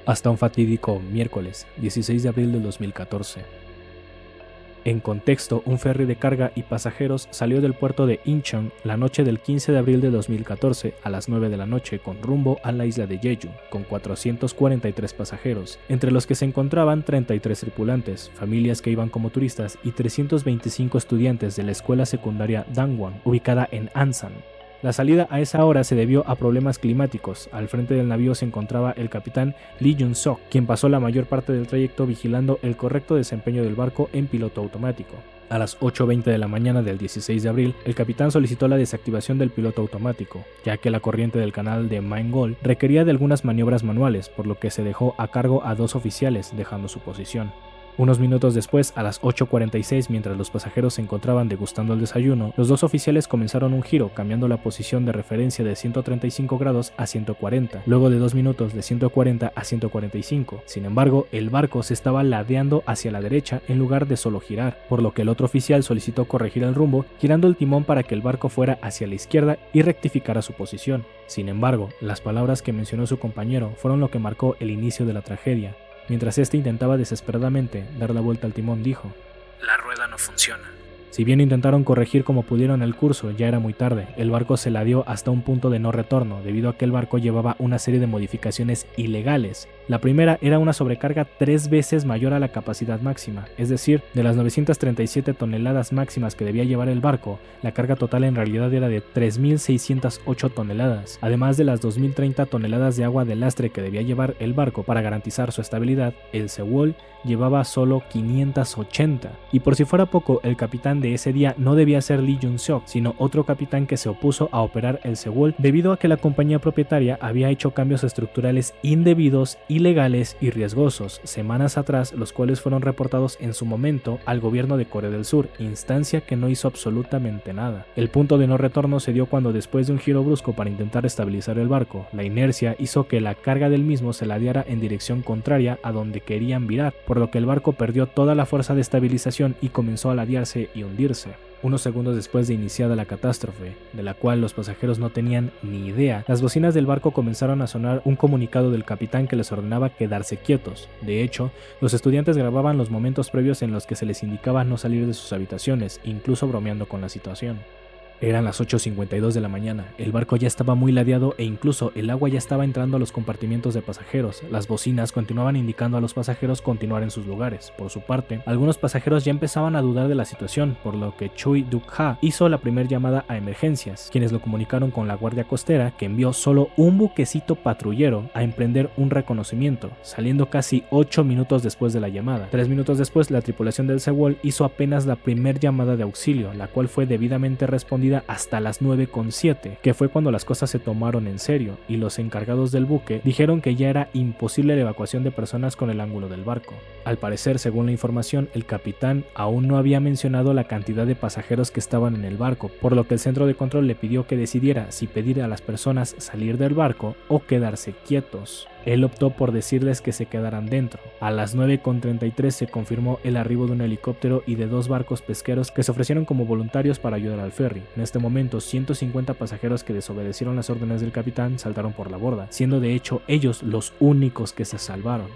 hasta un fatídico miércoles 16 de abril del 2014. En contexto, un ferry de carga y pasajeros salió del puerto de Incheon la noche del 15 de abril de 2014 a las 9 de la noche con rumbo a la isla de Jeju, con 443 pasajeros, entre los que se encontraban 33 tripulantes, familias que iban como turistas y 325 estudiantes de la escuela secundaria Dangwon, ubicada en Ansan. La salida a esa hora se debió a problemas climáticos. Al frente del navío se encontraba el capitán Lee Jun-sok, quien pasó la mayor parte del trayecto vigilando el correcto desempeño del barco en piloto automático. A las 8:20 de la mañana del 16 de abril, el capitán solicitó la desactivación del piloto automático, ya que la corriente del canal de Maingol requería de algunas maniobras manuales, por lo que se dejó a cargo a 2 oficiales, dejando su posición. Unos minutos después, a las 8:46, mientras los pasajeros se encontraban degustando el desayuno, los 2 oficiales comenzaron un giro, cambiando la posición de referencia de 135 grados a 140, luego de 2 minutos de 140 a 145. Sin embargo, el barco se estaba ladeando hacia la derecha en lugar de solo girar, por lo que el otro oficial solicitó corregir el rumbo, girando el timón para que el barco fuera hacia la izquierda y rectificara su posición. Sin embargo, las palabras que mencionó su compañero fueron lo que marcó el inicio de la tragedia. Mientras este intentaba desesperadamente dar la vuelta al timón, dijo: "La rueda no funciona". Si bien intentaron corregir como pudieron el curso, ya era muy tarde. El barco se ladeó hasta un punto de no retorno, debido a que el barco llevaba una serie de modificaciones ilegales. La primera era una sobrecarga 3 veces mayor a la capacidad máxima, es decir, de las 937 toneladas máximas que debía llevar el barco, la carga total en realidad era de 3.608 toneladas, además de las 2.030 toneladas de agua de lastre que debía llevar el barco para garantizar su estabilidad. El Sewol llevaba solo 580, y por si fuera poco, el capitán de ese día no debía ser Lee Jun-sok, sino otro capitán que se opuso a operar el Sewol debido a que la compañía propietaria había hecho cambios estructurales indebidos, ilegales y riesgosos semanas atrás, los cuales fueron reportados en su momento al gobierno de Corea del Sur, instancia que no hizo absolutamente nada. El punto de no retorno se dio cuando, después de un giro brusco para intentar estabilizar el barco, la inercia hizo que la carga del mismo se ladeara en dirección contraria a donde querían virar, por lo que el barco perdió toda la fuerza de estabilización y comenzó a ladearse y hundirse. Unos segundos después de iniciada la catástrofe, de la cual los pasajeros no tenían ni idea, las bocinas del barco comenzaron a sonar un comunicado del capitán que les ordenaba quedarse quietos. De hecho, los estudiantes grababan los momentos previos en los que se les indicaba no salir de sus habitaciones, incluso bromeando con la situación. Eran las 8:52 de la mañana, el barco ya estaba muy ladeado e incluso el agua ya estaba entrando a los compartimientos de pasajeros. Las bocinas continuaban indicando a los pasajeros continuar en sus lugares. Por su parte, algunos pasajeros ya empezaban a dudar de la situación, por lo que Choi Duk-ha hizo la primera llamada a emergencias, quienes lo comunicaron con la guardia costera, que envió solo un buquecito patrullero a emprender un reconocimiento, saliendo casi 8 minutos después de la llamada. 3 minutos después, la tripulación del Sewol hizo apenas la primera llamada de auxilio, la cual fue debidamente respondida hasta las 9:07, que fue cuando las cosas se tomaron en serio, y los encargados del buque dijeron que ya era imposible la evacuación de personas con el ángulo del barco. Al parecer, según la información, el capitán aún no había mencionado la cantidad de pasajeros que estaban en el barco, por lo que el centro de control le pidió que decidiera si pedir a las personas salir del barco o quedarse quietos. Él optó por decirles que se quedaran dentro. A las 9:33 se confirmó el arribo de un helicóptero y de 2 barcos pesqueros que se ofrecieron como voluntarios para ayudar al ferry. En este momento, 150 pasajeros que desobedecieron las órdenes del capitán saltaron por la borda, siendo de hecho ellos los únicos que se salvaron.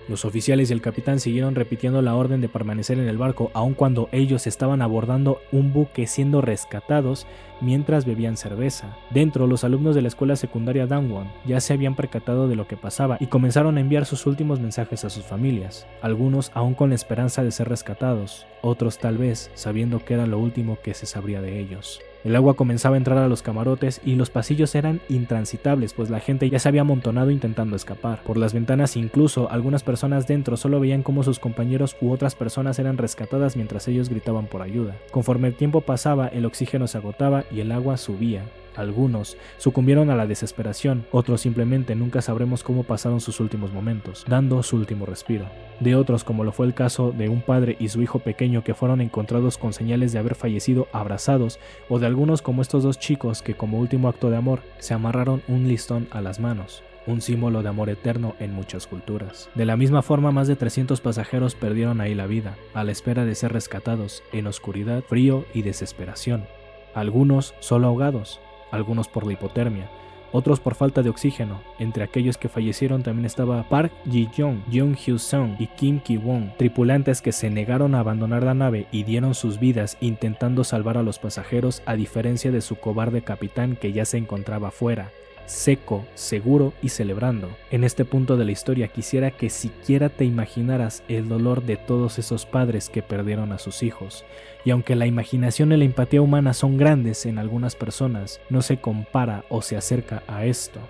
Los oficiales y el capitán siguieron repitiendo la orden de permanecer en el barco aun cuando ellos estaban abordando un buque siendo rescatados mientras bebían cerveza. Dentro, los alumnos de la escuela secundaria Dangwon ya se habían percatado de lo que pasaba y comenzaron a enviar sus últimos mensajes a sus familias, algunos aún con la esperanza de ser rescatados, otros tal vez sabiendo que era lo último que se sabría de ellos. El agua comenzaba a entrar a los camarotes y los pasillos eran intransitables, pues la gente ya se había amontonado intentando escapar. Por las ventanas incluso, algunas personas dentro solo veían cómo sus compañeros u otras personas eran rescatadas mientras ellos gritaban por ayuda. Conforme el tiempo pasaba, el oxígeno se agotaba y el agua subía. Algunos sucumbieron a la desesperación, otros simplemente nunca sabremos cómo pasaron sus últimos momentos, dando su último respiro. De otros, como lo fue el caso de un padre y su hijo pequeño que fueron encontrados con señales de haber fallecido abrazados, o de algunos como estos 2 chicos que como último acto de amor se amarraron un listón a las manos, un símbolo de amor eterno en muchas culturas. De la misma forma, más de 300 pasajeros perdieron ahí la vida, a la espera de ser rescatados, en oscuridad, frío y desesperación. Algunos solo ahogados, algunos por la hipotermia, otros por falta de oxígeno. Entre aquellos que fallecieron también estaba Park Ji-young, Jung Hyo-sung y Kim Ki-won, tripulantes que se negaron a abandonar la nave y dieron sus vidas intentando salvar a los pasajeros, a diferencia de su cobarde capitán que ya se encontraba fuera, seco, seguro y celebrando. En este punto de la historia quisiera que siquiera te imaginaras el dolor de todos esos padres que perdieron a sus hijos, y aunque la imaginación y la empatía humana son grandes en algunas personas, no se compara o se acerca a esto.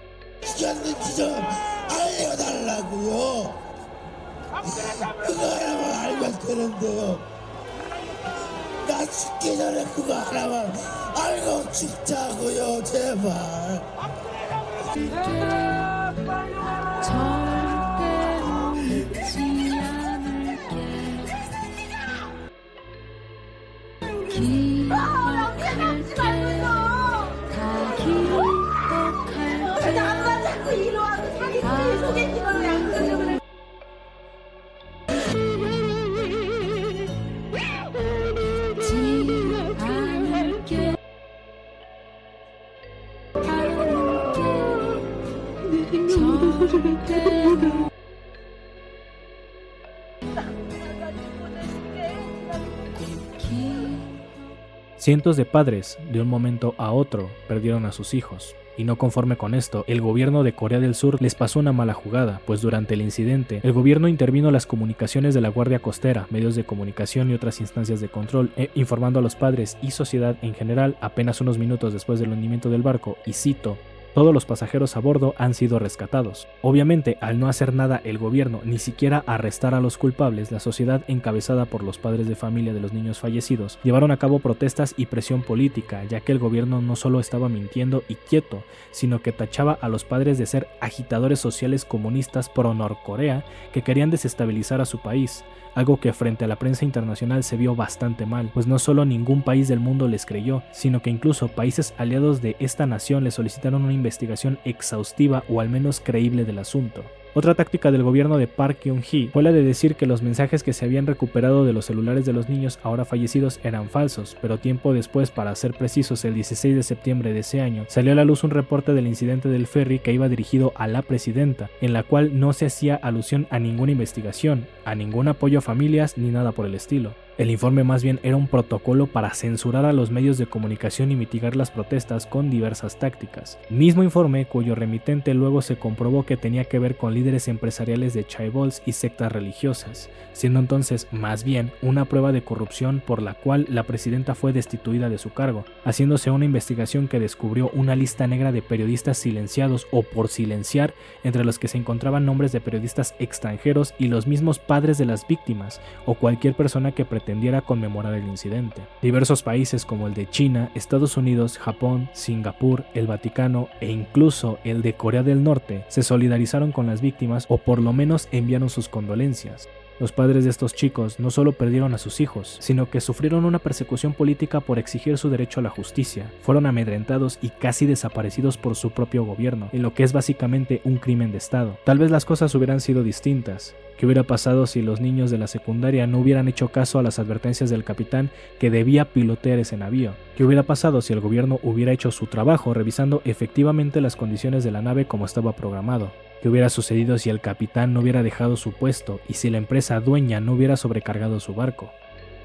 Cientos de padres, de un momento a otro, perdieron a sus hijos. Y no conforme con esto, el gobierno de Corea del Sur les pasó una mala jugada, pues durante el incidente, el gobierno intervino las comunicaciones de la Guardia Costera, medios de comunicación y otras instancias de control, informando a los padres y sociedad en general apenas unos minutos después del hundimiento del barco, y cito: todos los pasajeros a bordo han sido rescatados. Obviamente, al no hacer nada el gobierno, ni siquiera arrestar a los culpables, la sociedad encabezada por los padres de familia de los niños fallecidos llevaron a cabo protestas y presión política, ya que el gobierno no solo estaba mintiendo y quieto, sino que tachaba a los padres de ser agitadores sociales comunistas pro Norcorea que querían desestabilizar a su país. Algo que frente a la prensa internacional se vio bastante mal, pues no solo ningún país del mundo les creyó, sino que incluso países aliados de esta nación le solicitaron una investigación exhaustiva o al menos creíble del asunto. Otra táctica del gobierno de Park Geun-hye fue la de decir que los mensajes que se habían recuperado de los celulares de los niños ahora fallecidos eran falsos, pero tiempo después, para ser precisos el 16 de septiembre de ese año, salió a la luz un reporte del incidente del ferry que iba dirigido a la presidenta, en la cual no se hacía alusión a ninguna investigación, a ningún apoyo a familias ni nada por el estilo. El informe más bien era un protocolo para censurar a los medios de comunicación y mitigar las protestas con diversas tácticas. Mismo informe cuyo remitente luego se comprobó que tenía que ver con líderes empresariales de chaebols y sectas religiosas, siendo entonces más bien una prueba de corrupción por la cual la presidenta fue destituida de su cargo, haciéndose una investigación que descubrió una lista negra de periodistas silenciados o por silenciar, entre los que se encontraban nombres de periodistas extranjeros y los mismos padres de las víctimas o cualquier persona que pretendiera conmemorar el incidente. Diversos países como el de China, Estados Unidos, Japón, Singapur, el Vaticano e incluso el de Corea del Norte se solidarizaron con las víctimas o por lo menos enviaron sus condolencias. Los padres de estos chicos no solo perdieron a sus hijos, sino que sufrieron una persecución política por exigir su derecho a la justicia. Fueron amedrentados y casi desaparecidos por su propio gobierno, en lo que es básicamente un crimen de Estado. Tal vez las cosas hubieran sido distintas. ¿Qué hubiera pasado si los niños de la secundaria no hubieran hecho caso a las advertencias del capitán que debía pilotear ese navío? ¿Qué hubiera pasado si el gobierno hubiera hecho su trabajo revisando efectivamente las condiciones de la nave como estaba programado? ¿Qué hubiera sucedido si el capitán no hubiera dejado su puesto y si la empresa dueña no hubiera sobrecargado su barco?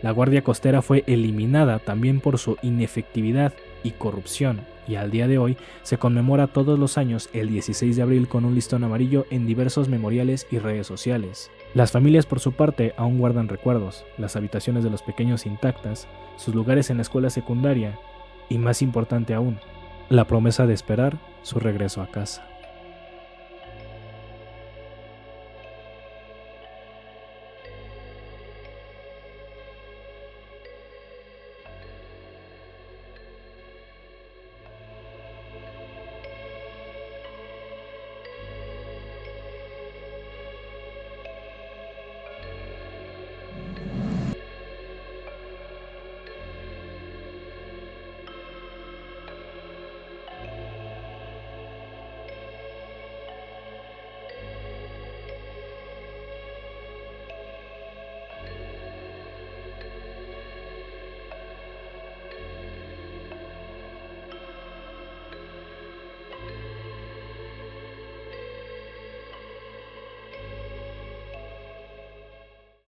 La Guardia Costera fue eliminada también por su inefectividad y corrupción, y al día de hoy se conmemora todos los años el 16 de abril con un listón amarillo en diversos memoriales y redes sociales. Las familias por su parte aún guardan recuerdos, las habitaciones de los pequeños intactas, sus lugares en la escuela secundaria y, más importante aún, la promesa de esperar su regreso a casa.